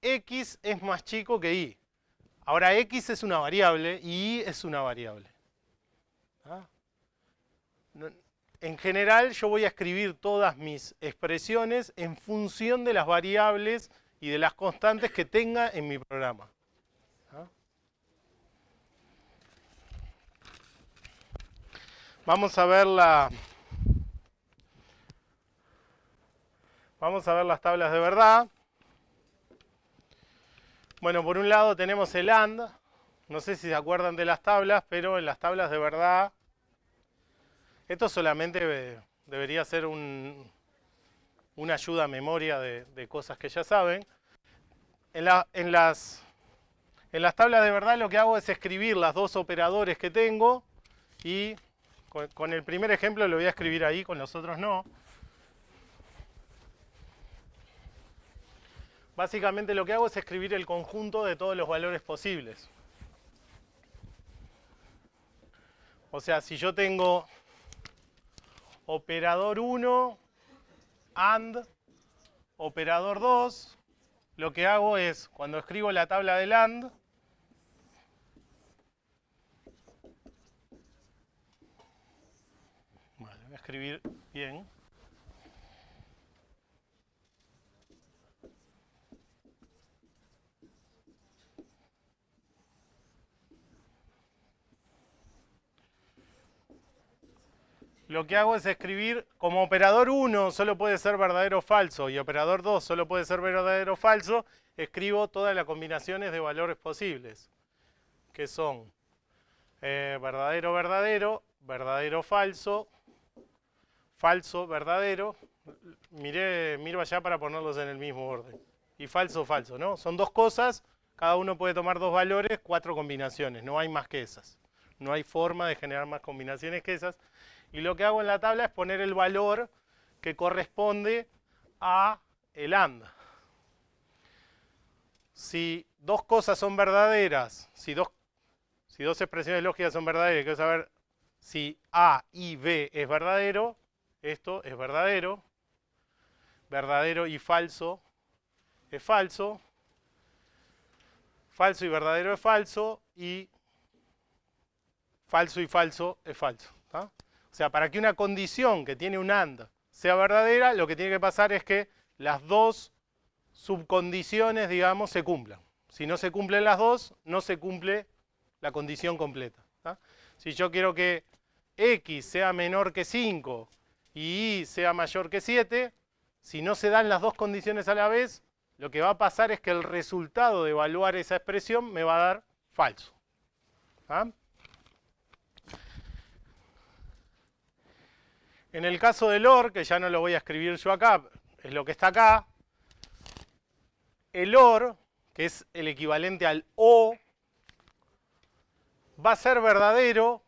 X es más chico que Y. Ahora X es una variable y Y es una variable. ¿Ah? En general yo voy a escribir todas mis expresiones en función de las variables y de las constantes que tenga en mi programa. ¿Ah? Vamos a ver las tablas de verdad. Bueno, por un lado tenemos el AND, No sé si se acuerdan de las tablas, pero en las tablas de verdad, esto solamente debería ser una ayuda a memoria de cosas que ya saben. En las tablas de verdad lo que hago es escribir las dos operadores que tengo y con el primer ejemplo lo voy a escribir ahí, con los otros no. Básicamente lo que hago es escribir el conjunto de todos los valores posibles. O sea, si yo tengo operador 1, AND, operador 2, lo que hago es, cuando escribo la tabla del AND, vale, voy a escribir bien. Lo que hago es escribir, como operador 1 solo puede ser verdadero o falso y operador 2 solo puede ser verdadero o falso, escribo todas las combinaciones de valores posibles, que son verdadero, verdadero, verdadero, falso, falso, verdadero, miro allá para ponerlos en el mismo orden, y falso, falso, ¿no? Son dos cosas, cada uno puede tomar dos valores, 4 combinaciones, no hay más que esas. No hay forma de generar más combinaciones que esas. Y lo que hago en la tabla es poner el valor que corresponde a el AND. Si dos cosas son verdaderas, si dos expresiones lógicas son verdaderas, quiero saber si A y B es verdadero, esto es verdadero, verdadero y falso es falso, falso y verdadero es falso, y falso y falso es falso. ¿Tá? O sea, para que una condición que tiene un AND sea verdadera, lo que tiene que pasar es que las dos subcondiciones, digamos, se cumplan. Si no se cumplen las dos, no se cumple la condición completa. ¿Tá? Si yo quiero que X sea menor que 5 y Y sea mayor que 7, si no se dan las dos condiciones a la vez, lo que va a pasar es que el resultado de evaluar esa expresión me va a dar falso. ¿Tá? En el caso del OR, que ya no lo voy a escribir yo acá, es lo que está acá, el OR, que es el equivalente al O, va a ser verdadero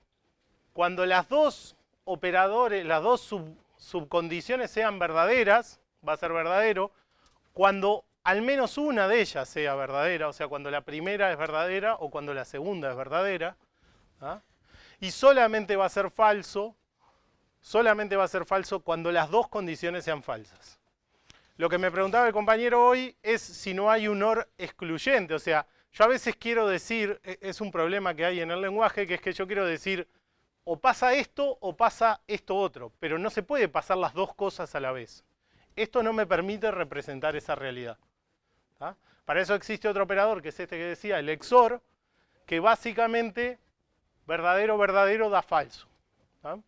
cuando las dos operadores, las dos subcondiciones sean verdaderas, va a ser verdadero, cuando al menos una de ellas sea verdadera, o sea, cuando la primera es verdadera o cuando la segunda es verdadera, ¿ah? Y solamente va a ser falso cuando las dos condiciones sean falsas. Lo que me preguntaba el compañero hoy es si no hay un OR excluyente, o sea, yo a veces quiero decir, es un problema que hay en el lenguaje, que es que yo quiero decir o pasa esto o pasa esto otro, pero no se puede pasar las dos cosas a la vez. Esto no me permite representar esa realidad. ¿Tá? Para eso existe otro operador, que es este que decía, el XOR, que básicamente verdadero, verdadero da falso. ¿Tá?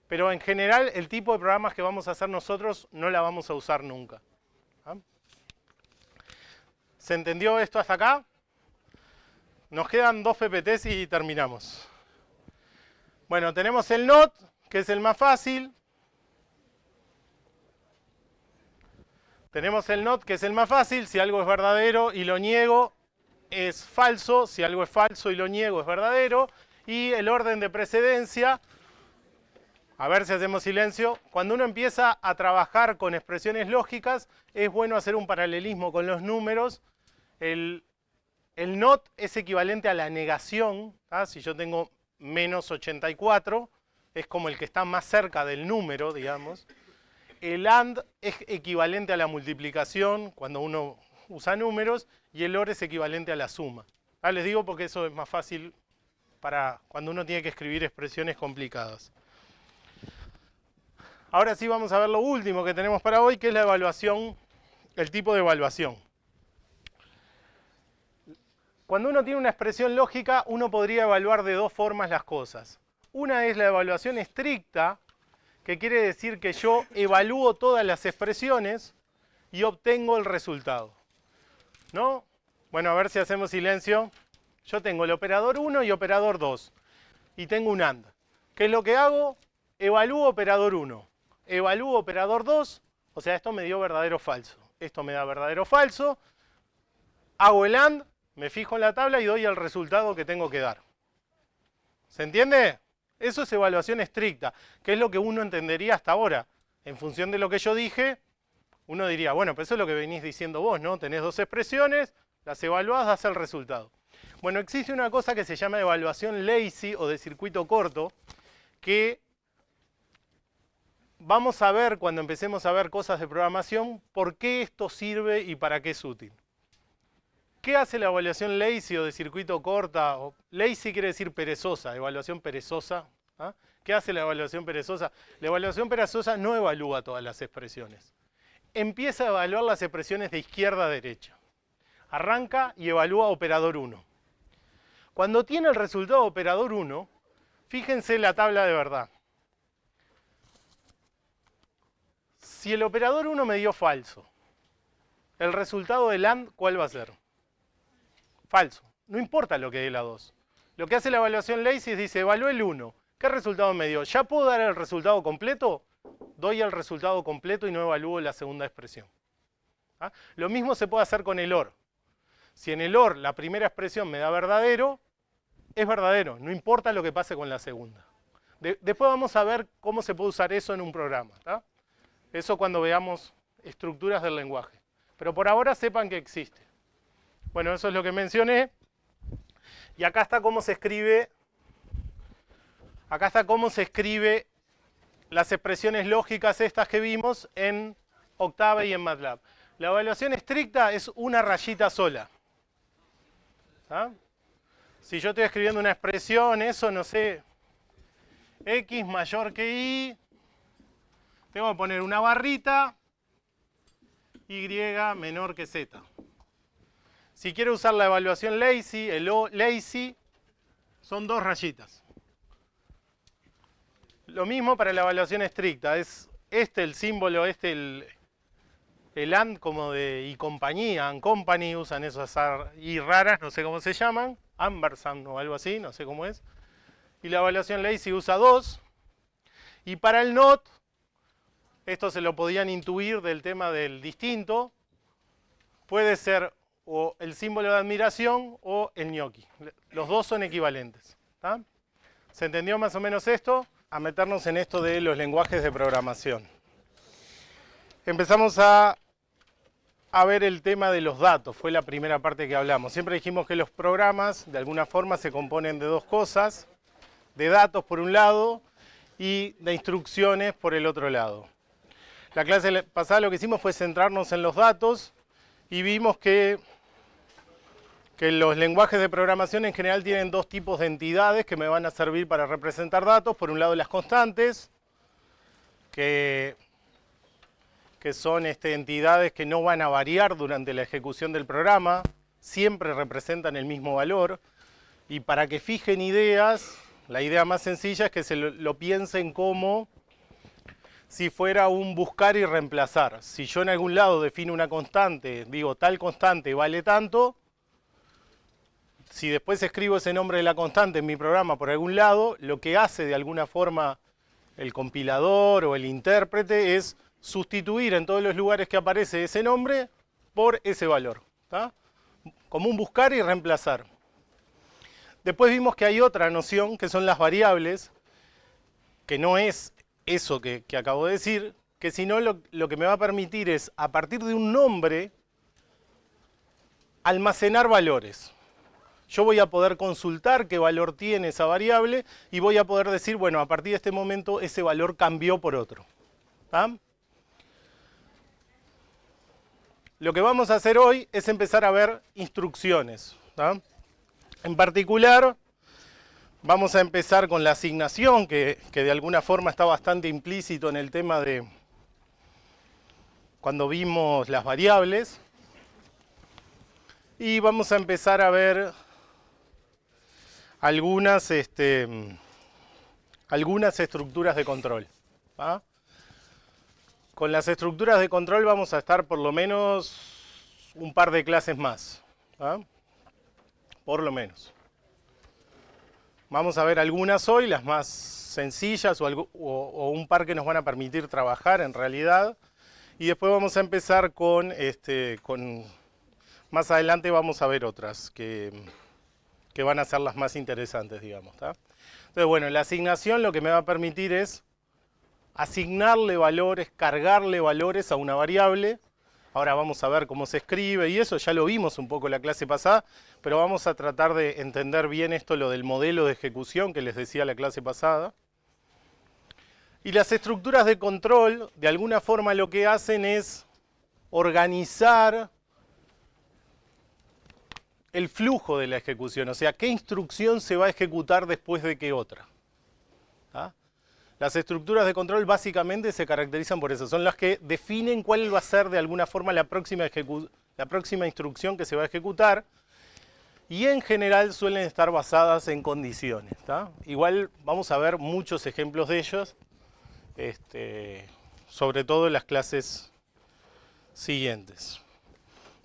Pero en general el tipo de programas que vamos a hacer nosotros no la vamos a usar nunca. ¿Tá? ¿Se entendió esto hasta acá? Nos quedan 2 PPTs y terminamos. Bueno, tenemos el NOT, que es el más fácil. Tenemos el NOT, que es el más fácil. Si algo es verdadero y lo niego, es falso. Si algo es falso y lo niego, es verdadero. Y el orden de precedencia, a ver si hacemos silencio. Cuando uno empieza a trabajar con expresiones lógicas, es bueno hacer un paralelismo con los números. El NOT es equivalente a la negación. ¿Tá? Si yo tengo menos 84, es como el que está más cerca del número, digamos. El AND es equivalente a la multiplicación cuando uno usa números, y el OR es equivalente a la suma. Les digo porque eso es más fácil para cuando uno tiene que escribir expresiones complicadas. Ahora sí vamos a ver lo último que tenemos para hoy, que es la evaluación, el tipo de evaluación. Cuando uno tiene una expresión lógica, uno podría evaluar de dos formas las cosas. Una es la evaluación estricta, que quiere decir que yo evalúo todas las expresiones y obtengo el resultado. ¿No? Bueno, a ver si hacemos silencio. Yo tengo el operador 1 y operador 2. Y tengo un AND. ¿Qué es lo que hago? Evalúo operador 1. Evalúo operador 2. O sea, esto me dio verdadero o falso. Esto me da verdadero o falso. Hago el AND, me fijo en la tabla y doy el resultado que tengo que dar. ¿Se entiende? Eso es evaluación estricta, que es lo que uno entendería hasta ahora. En función de lo que yo dije, uno diría, bueno, pero eso es lo que venís diciendo vos, ¿no? Tenés dos expresiones, las evaluás, das el resultado. Bueno, existe una cosa que se llama evaluación lazy o de circuito corto, que vamos a ver cuando empecemos a ver cosas de programación, por qué esto sirve y para qué es útil. ¿Qué hace la evaluación lazy o de circuito corta? Lazy quiere decir perezosa, evaluación perezosa. ¿Ah? ¿Qué hace la evaluación perezosa? La evaluación perezosa no evalúa todas las expresiones. Empieza a evaluar las expresiones de izquierda a derecha. Arranca y evalúa operador 1. Cuando tiene el resultado de operador 1, fíjense la tabla de verdad. Si el operador 1 me dio falso, el resultado del AND, ¿cuál va a ser? Falso. No importa lo que dé la 2. Lo que hace la evaluación lazy es dice, evalué el 1. ¿Qué resultado me dio? ¿Ya puedo dar el resultado completo? Doy el resultado completo y no evalúo la segunda expresión. ¿Ah? Lo mismo se puede hacer con el OR. Si en el OR la primera expresión me da verdadero, es verdadero. No importa lo que pase con la segunda. Después vamos a ver cómo se puede usar eso en un programa. ¿Tá? Eso cuando veamos estructuras del lenguaje. Pero por ahora sepan que existe. Bueno, eso es lo que mencioné. Y acá está cómo se escribe. Acá está cómo se escribe las expresiones lógicas estas que vimos en Octave y en MATLAB. La evaluación estricta es una rayita sola. ¿Ah? Si yo estoy escribiendo una expresión, eso no sé, x mayor que y, tengo que poner una barrita, y menor que z. Si quiero usar la evaluación lazy, el O lazy, son dos rayitas. Lo mismo para la evaluación estricta, es este el símbolo, el AND como de y compañía, and company, usan esas y raras, no sé cómo se llaman, ampersand o algo así, no sé cómo es. Y la evaluación lazy usa 2. Y para el NOT, esto se lo podían intuir del tema del distinto, puede ser o el símbolo de admiración o el gnocchi. Los dos son equivalentes. ¿Tá? ¿Se entendió más o menos esto? A meternos en esto de los lenguajes de programación. Empezamos a ver el tema de los datos, fue la primera parte que hablamos. Siempre dijimos que los programas de alguna forma se componen de dos cosas, de datos por un lado y de instrucciones por el otro lado. La clase pasada lo que hicimos fue centrarnos en los datos y vimos que los lenguajes de programación en general tienen dos tipos de entidades que me van a servir para representar datos. Por un lado las constantes, que son entidades que no van a variar durante la ejecución del programa, siempre representan el mismo valor. Y para que fijen ideas, la idea más sencilla es que se lo piensen como si fuera un buscar y reemplazar. Si yo en algún lado defino una constante, digo tal constante vale tanto, si después escribo ese nombre de la constante en mi programa por algún lado, lo que hace de alguna forma el compilador o el intérprete es sustituir en todos los lugares que aparece ese nombre por ese valor. ¿Tá? Como un buscar y reemplazar. Después vimos que hay otra noción que son las variables, que no es eso que acabo de decir, que sino lo que me va a permitir es, a partir de un nombre, almacenar valores. Yo voy a poder consultar qué valor tiene esa variable y voy a poder decir, bueno, a partir de este momento ese valor cambió por otro. ¿Tá? Lo que vamos a hacer hoy es empezar a ver instrucciones. ¿Tá? En particular, vamos a empezar con la asignación, que de alguna forma está bastante implícito en el tema de cuando vimos las variables. Y vamos a empezar a ver algunas estructuras de control. ¿Ah? Con las estructuras de control vamos a estar por lo menos un par de clases más. ¿Ah? Por lo menos. Vamos a ver algunas hoy, las más sencillas o un par que nos van a permitir trabajar en realidad. Y después vamos a empezar más adelante vamos a ver otras que van a ser las más interesantes, digamos. ¿Tá? Entonces, bueno, la asignación lo que me va a permitir es asignarle valores, cargarle valores a una variable. Ahora vamos a ver cómo se escribe y eso ya lo vimos un poco en la clase pasada, pero vamos a tratar de entender bien esto, lo del modelo de ejecución que les decía la clase pasada. Y las estructuras de control, de alguna forma lo que hacen es organizar el flujo de la ejecución, o sea, qué instrucción se va a ejecutar después de qué otra. ¿Ah? Las estructuras de control básicamente se caracterizan por eso, son las que definen cuál va a ser de alguna forma la próxima instrucción que se va a ejecutar y en general suelen estar basadas en condiciones. ¿Tá? Igual vamos a ver muchos ejemplos de ellos, sobre todo en las clases siguientes.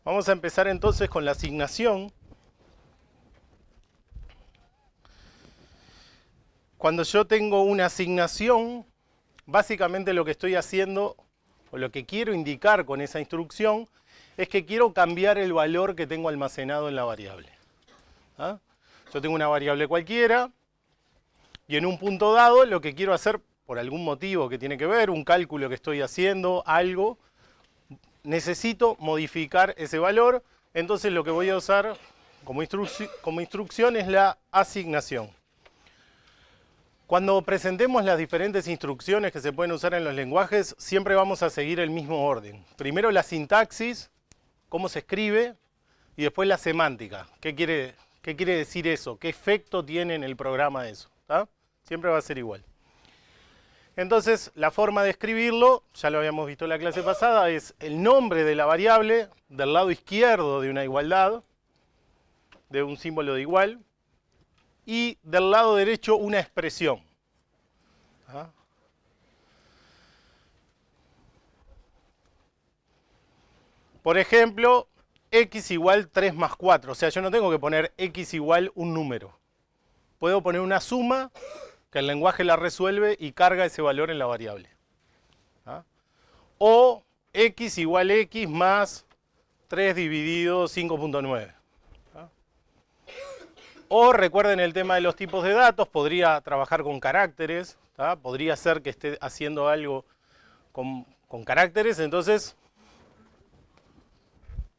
Vamos a empezar entonces con la asignación. Cuando yo tengo una asignación, básicamente lo que estoy haciendo, o lo que quiero indicar con esa instrucción, es que quiero cambiar el valor que tengo almacenado en la variable. ¿Ah? Yo tengo una variable cualquiera, y en un punto dado lo que quiero hacer, por algún motivo que tiene que ver, un cálculo que estoy haciendo, algo, necesito modificar ese valor, entonces lo que voy a usar como instrucción es la asignación. Cuando presentemos las diferentes instrucciones que se pueden usar en los lenguajes, siempre vamos a seguir el mismo orden. Primero la sintaxis, cómo se escribe, y después la semántica. ¿Qué quiere decir eso? ¿Qué efecto tiene en el programa eso? ¿Tá? Siempre va a ser igual. Entonces, la forma de escribirlo, ya lo habíamos visto en la clase pasada, es el nombre de la variable del lado izquierdo de una igualdad, de un símbolo de igual, y del lado derecho una expresión. ¿Ah? Por ejemplo, x igual 3 más 4, o sea, yo no tengo que poner x igual un número. Puedo poner una suma que el lenguaje la resuelve y carga ese valor en la variable. ¿Ah? O x igual x más 3 dividido 5.9. ¿Ah? O recuerden el tema de los tipos de datos, podría trabajar con caracteres, ¿tá? Podría ser que esté haciendo algo con caracteres, entonces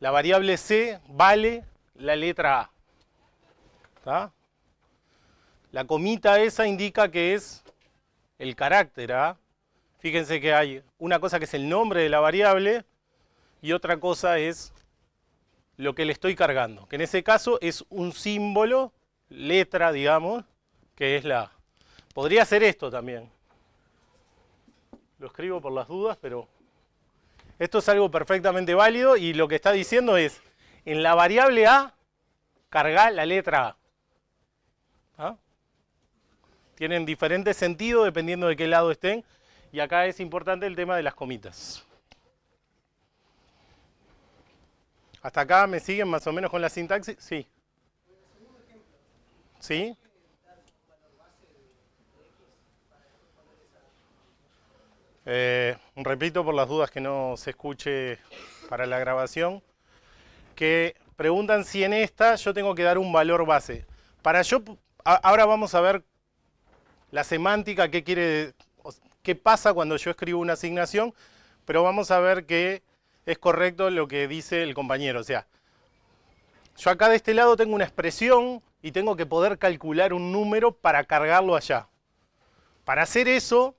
la variable c vale la letra A. ¿Tá? La comita esa indica que es el carácter A. Fíjense que hay una cosa que es el nombre de la variable y otra cosa es lo que le estoy cargando, que en ese caso es un símbolo, letra, digamos, que es la A. Podría ser esto también. Lo escribo por las dudas, pero esto es algo perfectamente válido y lo que está diciendo es, en la variable A, carga la letra A. ¿Ah? Tienen diferente sentido dependiendo de qué lado estén. Y acá es importante el tema de las comitas. ¿Hasta acá me siguen más o menos con la sintaxis? Sí. ¿Sí? Repito por las dudas que no se escuche para la grabación, que preguntan si en esta yo tengo que dar un valor base. Ahora vamos a ver la semántica, qué pasa cuando yo escribo una asignación, pero vamos a ver que es correcto lo que dice el compañero. O sea, yo acá de este lado tengo una expresión y tengo que poder calcular un número para cargarlo allá. Para hacer eso,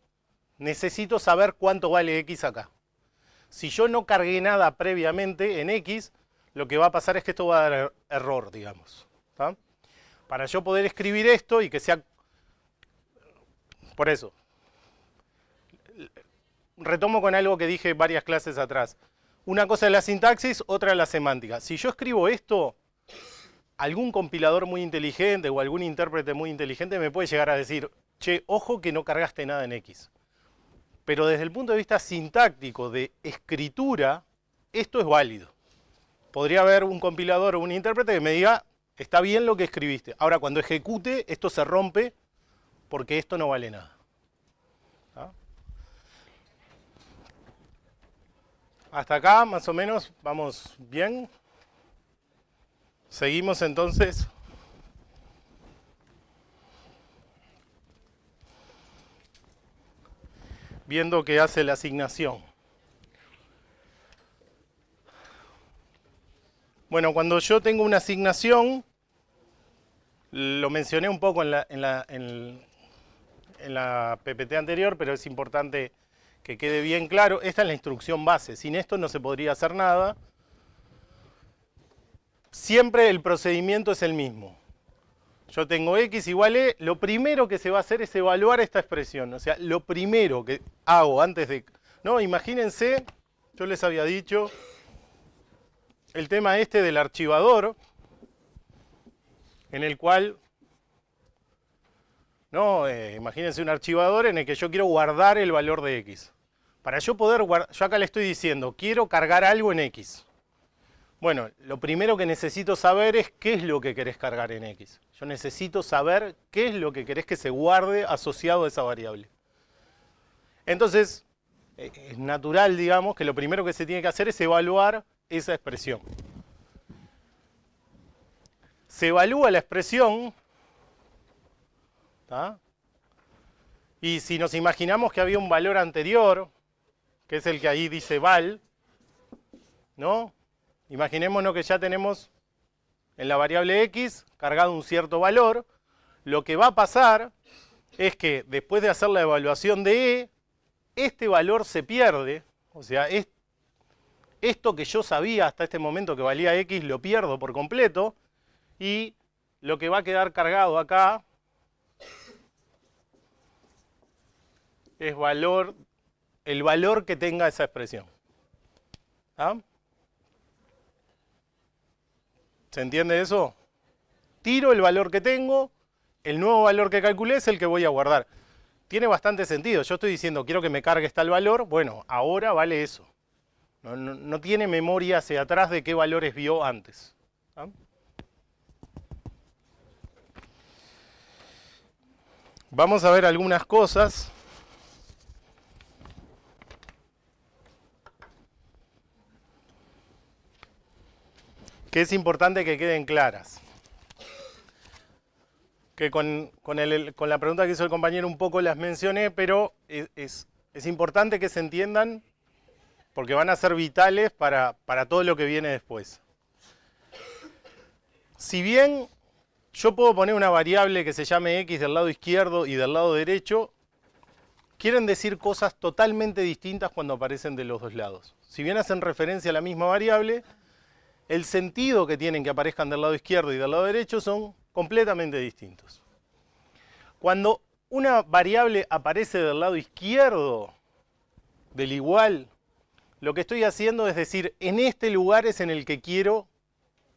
necesito saber cuánto vale x acá. Si yo no cargué nada previamente en x, lo que va a pasar es que esto va a dar error, digamos. ¿Tá? Para yo poder escribir esto y que sea... Por eso, retomo con algo que dije varias clases atrás. Una cosa es la sintaxis, otra es la semántica. Si yo escribo esto, algún compilador muy inteligente o algún intérprete muy inteligente me puede llegar a decir, che, ojo que no cargaste nada en X. Pero desde el punto de vista sintáctico de escritura, esto es válido. Podría haber un compilador o un intérprete que me diga, está bien lo que escribiste. Ahora, cuando ejecute, esto se rompe porque esto no vale nada. ¿Ah? Hasta acá, más o menos, vamos bien. Seguimos entonces. Viendo qué hace la asignación. Bueno, cuando yo tengo una asignación, lo mencioné un poco en la PPT anterior, pero es importante que quede bien claro. Esta es la instrucción base. Sin esto no se podría hacer nada. Siempre el procedimiento es el mismo. Yo tengo x igual e, lo primero que se va a hacer es evaluar esta expresión. O sea, lo primero que hago antes de... No, imagínense, yo les había dicho, el tema este del archivador, en el cual... No, imagínense un archivador en el que yo quiero guardar el valor de x. Para yo poder guardar, yo acá le estoy diciendo, quiero cargar algo en x. Bueno, lo primero que necesito saber es qué es lo que querés cargar en x. Yo necesito saber qué es lo que querés que se guarde asociado a esa variable. Entonces, es natural, digamos, que lo primero que se tiene que hacer es evaluar esa expresión. Se evalúa la expresión, ¿tá? Y si nos imaginamos que había un valor anterior, que es el que ahí dice val, ¿no? Imaginémonos que ya tenemos en la variable x cargado un cierto valor. Lo que va a pasar es que después de hacer la evaluación de e, este valor se pierde. O sea, esto que yo sabía hasta este momento que valía x lo pierdo por completo. Y lo que va a quedar cargado acá es el valor que tenga esa expresión. ¿Ah? ¿Se entiende eso? Tiro el valor que tengo, el nuevo valor que calculé es el que voy a guardar. Tiene bastante sentido. Yo estoy diciendo, quiero que me cargue tal valor, bueno, ahora vale eso. No tiene memoria hacia atrás de qué valores vio antes. ¿Ah? Vamos a ver algunas cosas. Que es importante que queden claras. Que con la pregunta que hizo el compañero un poco las mencioné, pero es importante que se entiendan porque van a ser vitales para todo lo que viene después. Si bien yo puedo poner una variable que se llame x del lado izquierdo y del lado derecho, quieren decir cosas totalmente distintas cuando aparecen de los dos lados. Si bien hacen referencia a la misma variable, el sentido que tienen que aparezcan del lado izquierdo y del lado derecho son completamente distintos. Cuando una variable aparece del lado izquierdo del igual, lo que estoy haciendo es decir, en este lugar es en el que quiero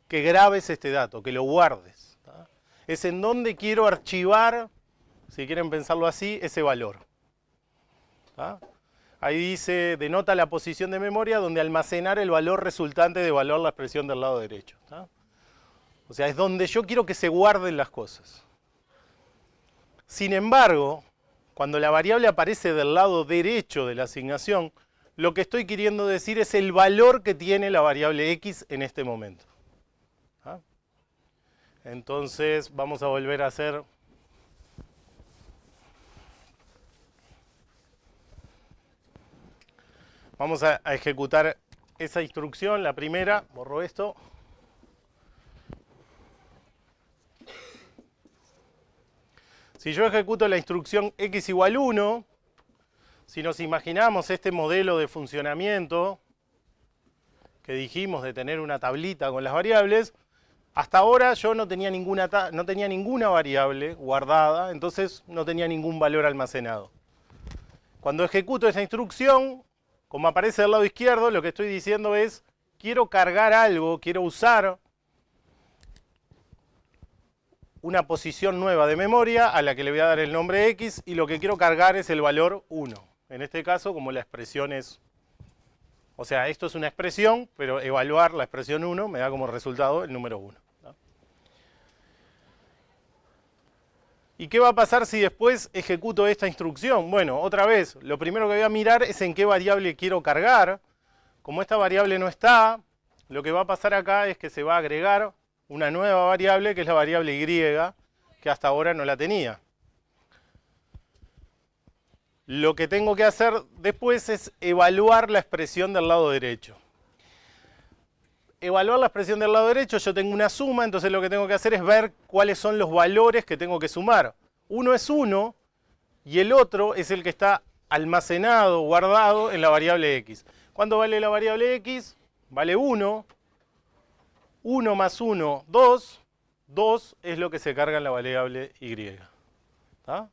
que grabes este dato, que lo guardes. ¿Tá? Es en donde quiero archivar, si quieren pensarlo así, ese valor. ¿Tá? Ahí dice, denota la posición de memoria donde almacenar el valor resultante de evaluar la expresión del lado derecho. ¿Tá? O sea, es donde yo quiero que se guarden las cosas. Sin embargo, cuando la variable aparece del lado derecho de la asignación, lo que estoy queriendo decir es el valor que tiene la variable x en este momento. ¿Ah? Entonces, vamos a volver a hacer... Vamos a ejecutar esa instrucción, la primera, borro esto. Si yo ejecuto la instrucción x igual 1, si nos imaginamos este modelo de funcionamiento que dijimos de tener una tablita con las variables, hasta ahora yo no tenía ninguna variable guardada, entonces no tenía ningún valor almacenado. Cuando ejecuto esa instrucción, como aparece del lado izquierdo, lo que estoy diciendo es, quiero cargar algo, quiero usar una posición nueva de memoria a la que le voy a dar el nombre x y lo que quiero cargar es el valor 1. En este caso, como la expresión es... O sea, esto es una expresión, pero evaluar la expresión 1 me da como resultado el número 1. ¿No? ¿Y qué va a pasar si después ejecuto esta instrucción? Bueno, otra vez, lo primero que voy a mirar es en qué variable quiero cargar. Como esta variable no está, lo que va a pasar acá es que se va a agregar una nueva variable, que es la variable y, que hasta ahora no la tenía. Lo que tengo que hacer después es evaluar la expresión del lado derecho. Evaluar la expresión del lado derecho, yo tengo una suma, entonces lo que tengo que hacer es ver cuáles son los valores que tengo que sumar. Uno es 1 y el otro es el que está almacenado, guardado en la variable x. ¿Cuánto vale la variable x? Vale 1. 1 más 1, 2. 2 es lo que se carga en la variable y. ¿Está?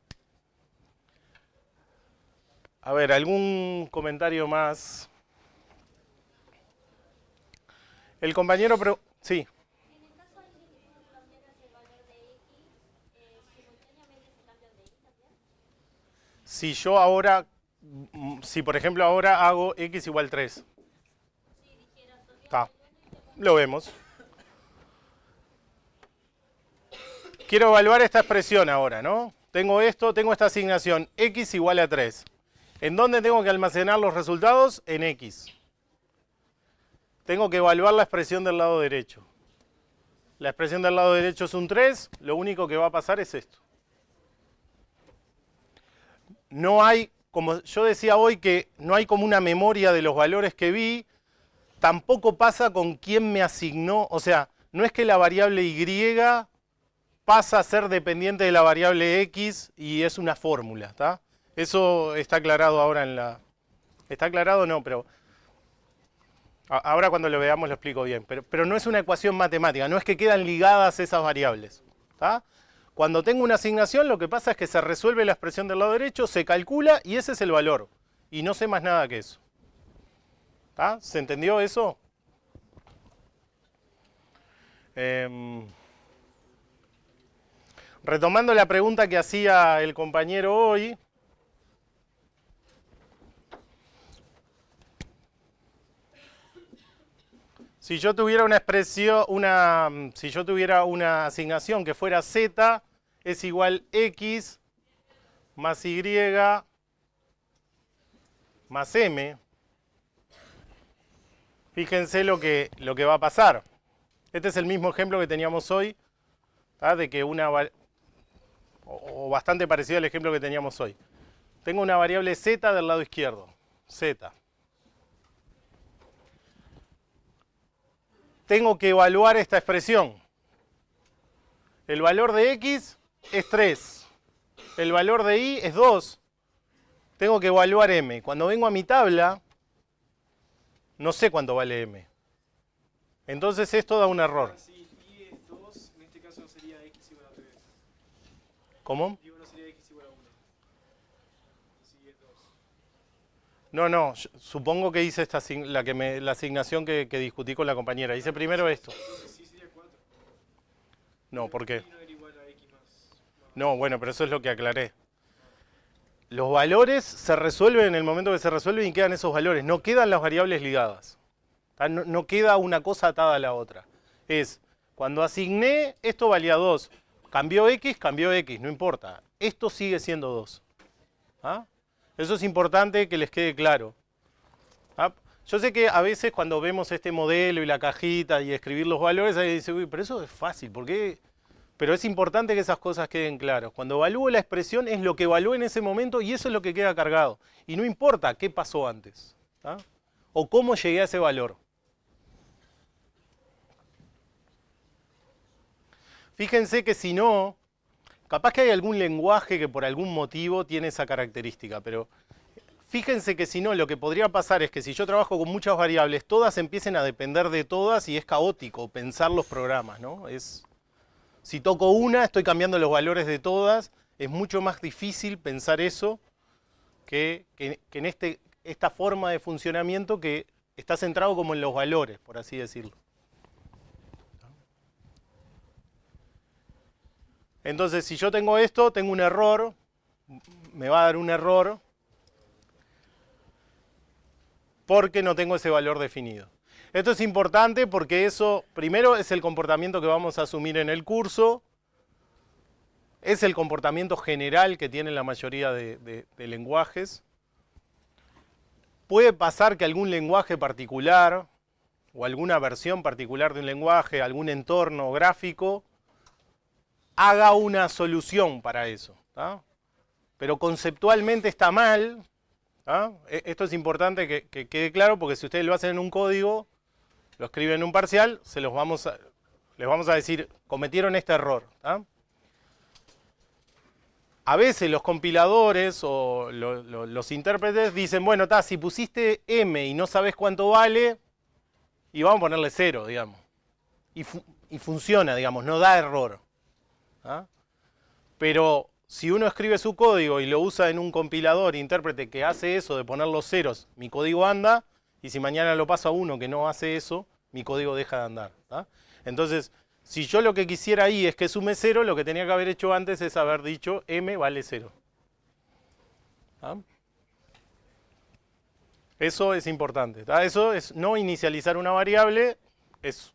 A ver, ¿algún comentario más? El compañero... Sí. En el caso de que tú cambiaras el valor de x, simultáneamente se cambian de y también. Si yo ahora, si por ejemplo ahora hago x igual 3. Si dijeras Está. Lo vemos. Quiero evaluar esta expresión ahora, ¿no? Tengo esto, tengo esta asignación, x igual a 3. ¿En dónde tengo que almacenar los resultados? En x. Tengo que evaluar la expresión del lado derecho. La expresión del lado derecho es un 3, lo único que va a pasar es esto. No hay, como yo decía hoy, que no hay como una memoria de los valores que vi, tampoco pasa con quién me asignó, o sea, no es que la variable y pasa a ser dependiente de la variable x y es una fórmula, ¿está? Eso está aclarado ahora en la... ¿Está aclarado? No, pero... Ahora cuando lo veamos lo explico bien, pero no es una ecuación matemática, no es que quedan ligadas esas variables. ¿Tá? Cuando tengo una asignación lo que pasa es que se resuelve la expresión del lado derecho, se calcula y ese es el valor. Y no sé más nada que eso. ¿Tá? ¿Se entendió eso? Retomando la pregunta que hacía el compañero hoy, si yo tuviera una expresión, si yo tuviera una asignación que fuera z es igual x más y más m, fíjense lo que va a pasar. Este es el mismo ejemplo que teníamos hoy, ¿tá? De que o bastante parecido al ejemplo que teníamos hoy. Tengo una variable z del lado izquierdo, z. Tengo que evaluar esta expresión. El valor de x es 3. El valor de y es 2. Tengo que evaluar m. Cuando vengo a mi tabla, no sé cuánto vale m. Entonces esto da un error. Si y es 2, en este caso no sería x igual a 3. ¿Cómo? Digo, no sería x igual a 1. Si es 2. No, supongo que hice la asignación que discutí con la compañera. Hice primero esto. Entonces sí sería 4. No, ¿por qué? Y no era igual a x más. No, bueno, pero eso es lo que aclaré. Los valores se resuelven en el momento que se resuelven y quedan esos valores. No quedan las variables ligadas. No queda una cosa atada a la otra. Es, cuando asigné, esto valía 2. Cambió x, no importa. Esto sigue siendo 2. ¿Ah? Eso es importante que les quede claro. ¿Ah? Yo sé que a veces cuando vemos este modelo y la cajita y escribir los valores, ahí dice, uy, pero eso es fácil, ¿por qué? Pero es importante que esas cosas queden claras. Cuando evalúo la expresión es lo que evalúo en ese momento y eso es lo que queda cargado. Y no importa qué pasó antes. ¿Ah? O cómo llegué a ese valor. Fíjense que si no, capaz que hay algún lenguaje que por algún motivo tiene esa característica, pero fíjense que si no, lo que podría pasar es que si yo trabajo con muchas variables, todas empiecen a depender de todas y es caótico pensar los programas, ¿no? Si toco una, estoy cambiando los valores de todas, es mucho más difícil pensar eso que en esta forma de funcionamiento que está centrado como en los valores, por así decirlo. Entonces, si yo tengo esto, tengo un error, me va a dar un error porque no tengo ese valor definido. Esto es importante porque eso, primero, es el comportamiento que vamos a asumir en el curso. Es el comportamiento general que tienen la mayoría de lenguajes. Puede pasar que algún lenguaje particular o alguna versión particular de un lenguaje, algún entorno gráfico, haga una solución para eso, ¿tá? Pero conceptualmente está mal, ¿tá? Esto es importante que quede claro, porque si ustedes lo hacen en un código, lo escriben en un parcial, les vamos a decir, cometieron este error, ¿tá? A veces los compiladores o los intérpretes dicen, bueno, si pusiste m y no sabes cuánto vale, y vamos a ponerle 0, digamos. Y funciona, digamos, no da error. ¿Ah? Pero si uno escribe su código y lo usa en un compilador, intérprete que hace eso de poner los ceros, mi código anda, y si mañana lo paso a uno que no hace eso, mi código deja de andar. ¿Ah? Entonces, si yo lo que quisiera ahí es que sume 0, lo que tenía que haber hecho antes es haber dicho m vale 0. ¿Ah? Eso es importante. ¿Tá? Eso es no inicializar una variable, es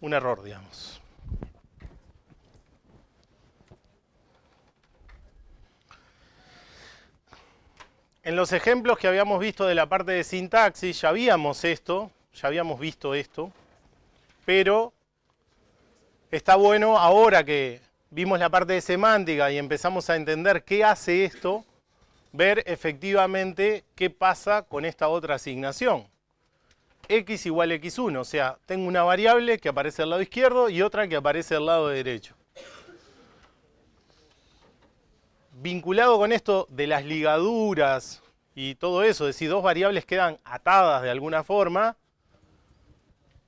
un error, digamos. En los ejemplos que habíamos visto de la parte de sintaxis, ya habíamos visto esto, pero está bueno ahora que vimos la parte de semántica y empezamos a entender qué hace esto, ver efectivamente qué pasa con esta otra asignación. X igual x1, o sea, tengo una variable que aparece al lado izquierdo y otra que aparece al lado derecho. Vinculado con esto de las ligaduras y todo eso, de si dos variables quedan atadas de alguna forma,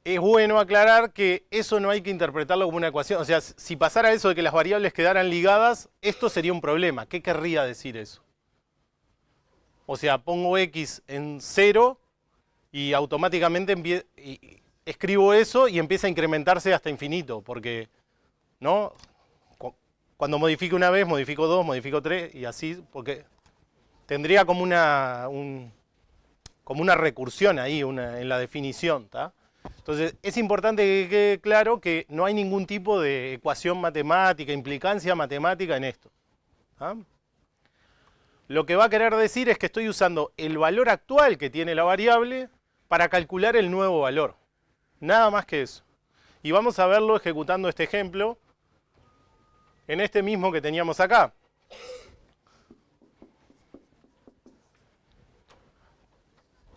es bueno aclarar que eso no hay que interpretarlo como una ecuación. O sea, si pasara eso de que las variables quedaran ligadas, esto sería un problema. ¿Qué querría decir eso? O sea, pongo x en 0 y automáticamente escribo eso y empieza a incrementarse hasta infinito, porque, ¿no? Cuando modifico una vez, modifico 2, modifico 3 y así, porque tendría como una recursión ahí en la definición, ¿tá? Entonces, es importante que quede claro que no hay ningún tipo de ecuación matemática, implicancia matemática en esto. ¿Ah? Lo que va a querer decir es que estoy usando el valor actual que tiene la variable para calcular el nuevo valor. Nada más que eso. Y vamos a verlo ejecutando este ejemplo en este mismo que teníamos acá.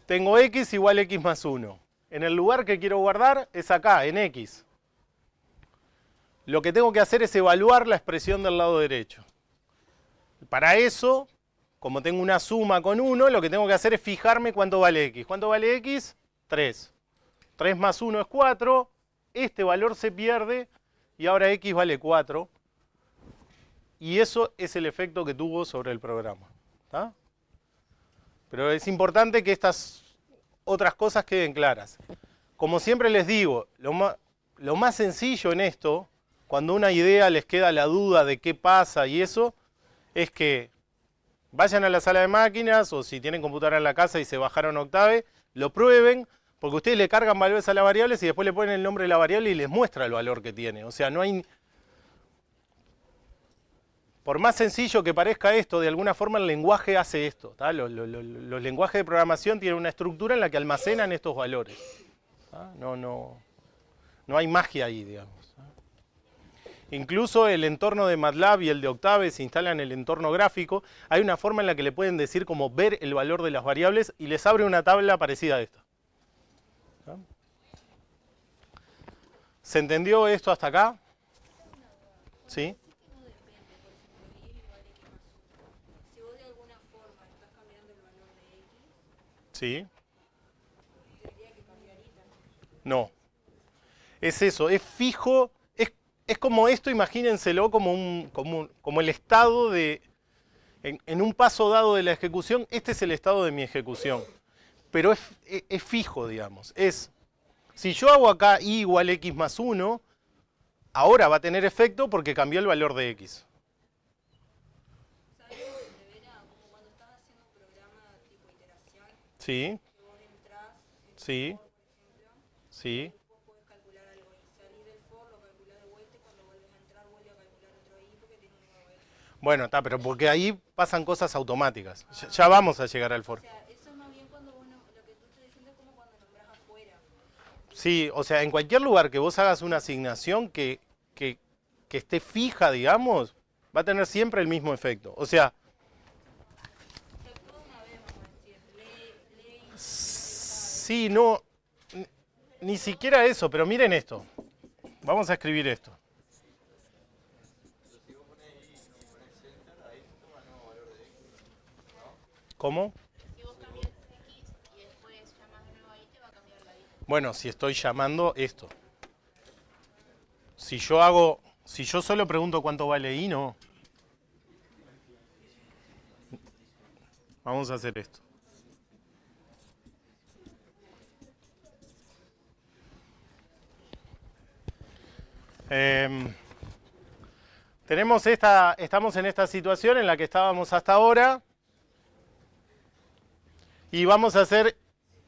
Tengo x igual x más 1. En el lugar que quiero guardar es acá, en x. Lo que tengo que hacer es evaluar la expresión del lado derecho. Para eso, como tengo una suma con 1, lo que tengo que hacer es fijarme cuánto vale x. ¿Cuánto vale x? 3. 3 más 1 es 4. Este valor se pierde y ahora x vale 4. Y eso es el efecto que tuvo sobre el programa. ¿Tá? Pero es importante que estas otras cosas queden claras. Como siempre les digo, lo más sencillo en esto, cuando una idea les queda la duda de qué pasa y eso, es que vayan a la sala de máquinas o si tienen computadora en la casa y se bajaron Octave, lo prueben, porque ustedes le cargan valores a las variables y después le ponen el nombre de la variable y les muestra el valor que tiene. O sea, no hay... Por más sencillo que parezca esto, de alguna forma el lenguaje hace esto. ¿Tá? Los lenguajes de programación tienen una estructura en la que almacenan estos valores. ¿Tá? No hay magia ahí, digamos. ¿Tá? Incluso el entorno de MATLAB y el de Octave se instalan en el entorno gráfico. Hay una forma en la que le pueden decir como ver el valor de las variables y les abre una tabla parecida a esta. ¿Tá? ¿Se entendió esto hasta acá? ¿Sí? Sí. No. Es eso, es fijo, es como esto, imagínenselo como el estado de... En un paso dado de la ejecución, este es el estado de mi ejecución. Pero es fijo, digamos. Si yo hago acá y igual x más 1, ahora va a tener efecto porque cambió el valor de x. Sí. Sí. Sí. Bueno, está, pero porque ahí pasan cosas automáticas. Ya vamos a llegar al for. O sea, eso más bien cuando uno, lo que tú estás diciendo es como cuando nombras afuera. Sí, o sea, en cualquier lugar que vos hagas una asignación que esté fija, digamos, va a tener siempre el mismo efecto. O sea, Se actúa una vez, vamos a decir, ley, sí, no, ni siquiera eso, pero miren esto. Vamos a escribir esto. ¿Cómo? Si vos cambias X y después llamas de nuevo ahí, te va a cambiar la I. Bueno, si estoy llamando esto. Si yo solo pregunto cuánto vale I, no. Vamos a hacer esto. Estamos en esta situación en la que estábamos hasta ahora. Y vamos a hacer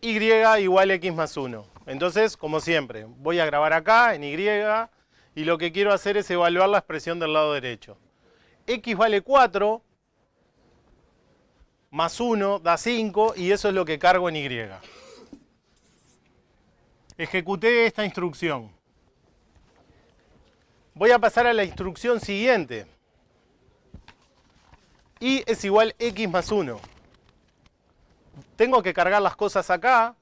y igual x más 1. Entonces, como siempre, voy a grabar acá en y y lo que quiero hacer es evaluar la expresión del lado derecho. X vale 4 más 1 da 5 y eso es lo que cargo en y. Ejecuté esta instrucción. Voy a pasar a la instrucción siguiente. Y es igual x más 1. Tengo que cargar las cosas acá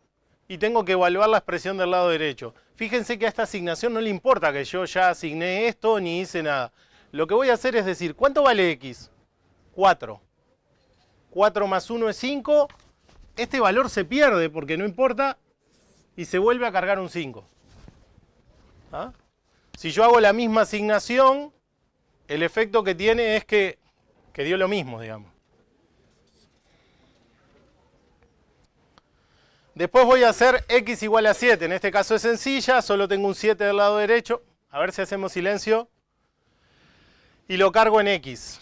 y tengo que evaluar la expresión del lado derecho. Fíjense que a esta asignación no le importa que yo ya asigné esto ni hice nada. Lo que voy a hacer es decir, ¿cuánto vale x? 4. 4 más 1 es 5. Este valor se pierde porque no importa y se vuelve a cargar un 5. ¿Ah? Si yo hago la misma asignación, el efecto que tiene es que dio lo mismo, digamos. Después voy a hacer x igual a 7. En este caso es sencilla, solo tengo un 7 del lado derecho. A ver si hacemos silencio. Y lo cargo en x.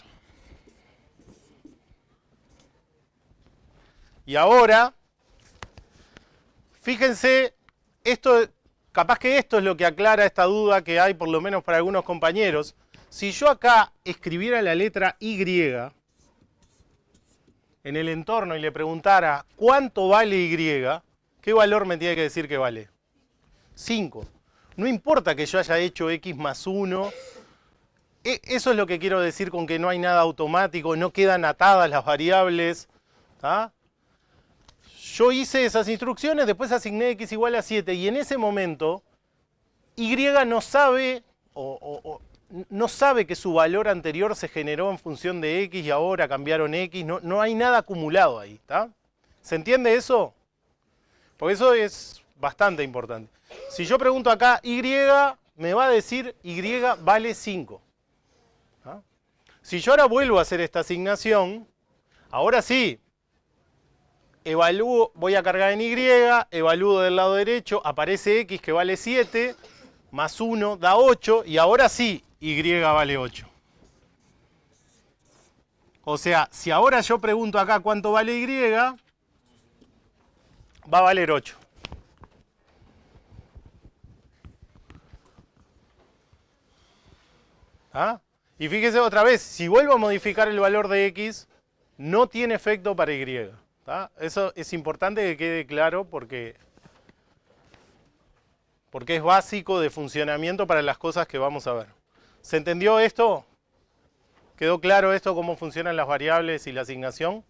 Y ahora, fíjense, capaz que esto es lo que aclara esta duda que hay, por lo menos para algunos compañeros. Si yo acá escribiera la letra Y en el entorno y le preguntara ¿cuánto vale Y? ¿Qué valor me tiene que decir que vale? 5. No importa que yo haya hecho x más 1. Eso es lo que quiero decir con que no hay nada automático, no quedan atadas las variables. ¿Tá? Yo hice esas instrucciones, después asigné x igual a 7 y en ese momento Y no sabe no sabe que su valor anterior se generó en función de x y ahora cambiaron x. No hay nada acumulado ahí. ¿Tá? ¿Se entiende eso? Porque eso es bastante importante. Si yo pregunto acá Y, me va a decir Y vale 5. ¿Ah? Si yo ahora vuelvo a hacer esta asignación, ahora sí, evalúo, voy a cargar en Y, evalúo del lado derecho, aparece X que vale 7, más 1 da 8, y ahora sí, Y vale 8. O sea, si ahora yo pregunto acá cuánto vale Y, va a valer 8. ¿Ah? Y fíjese otra vez, si vuelvo a modificar el valor de X, no tiene efecto para Y. ¿Tá? Eso es importante que quede claro porque es básico de funcionamiento para las cosas que vamos a ver. ¿Se entendió esto? ¿Quedó claro esto, cómo funcionan las variables y la asignación?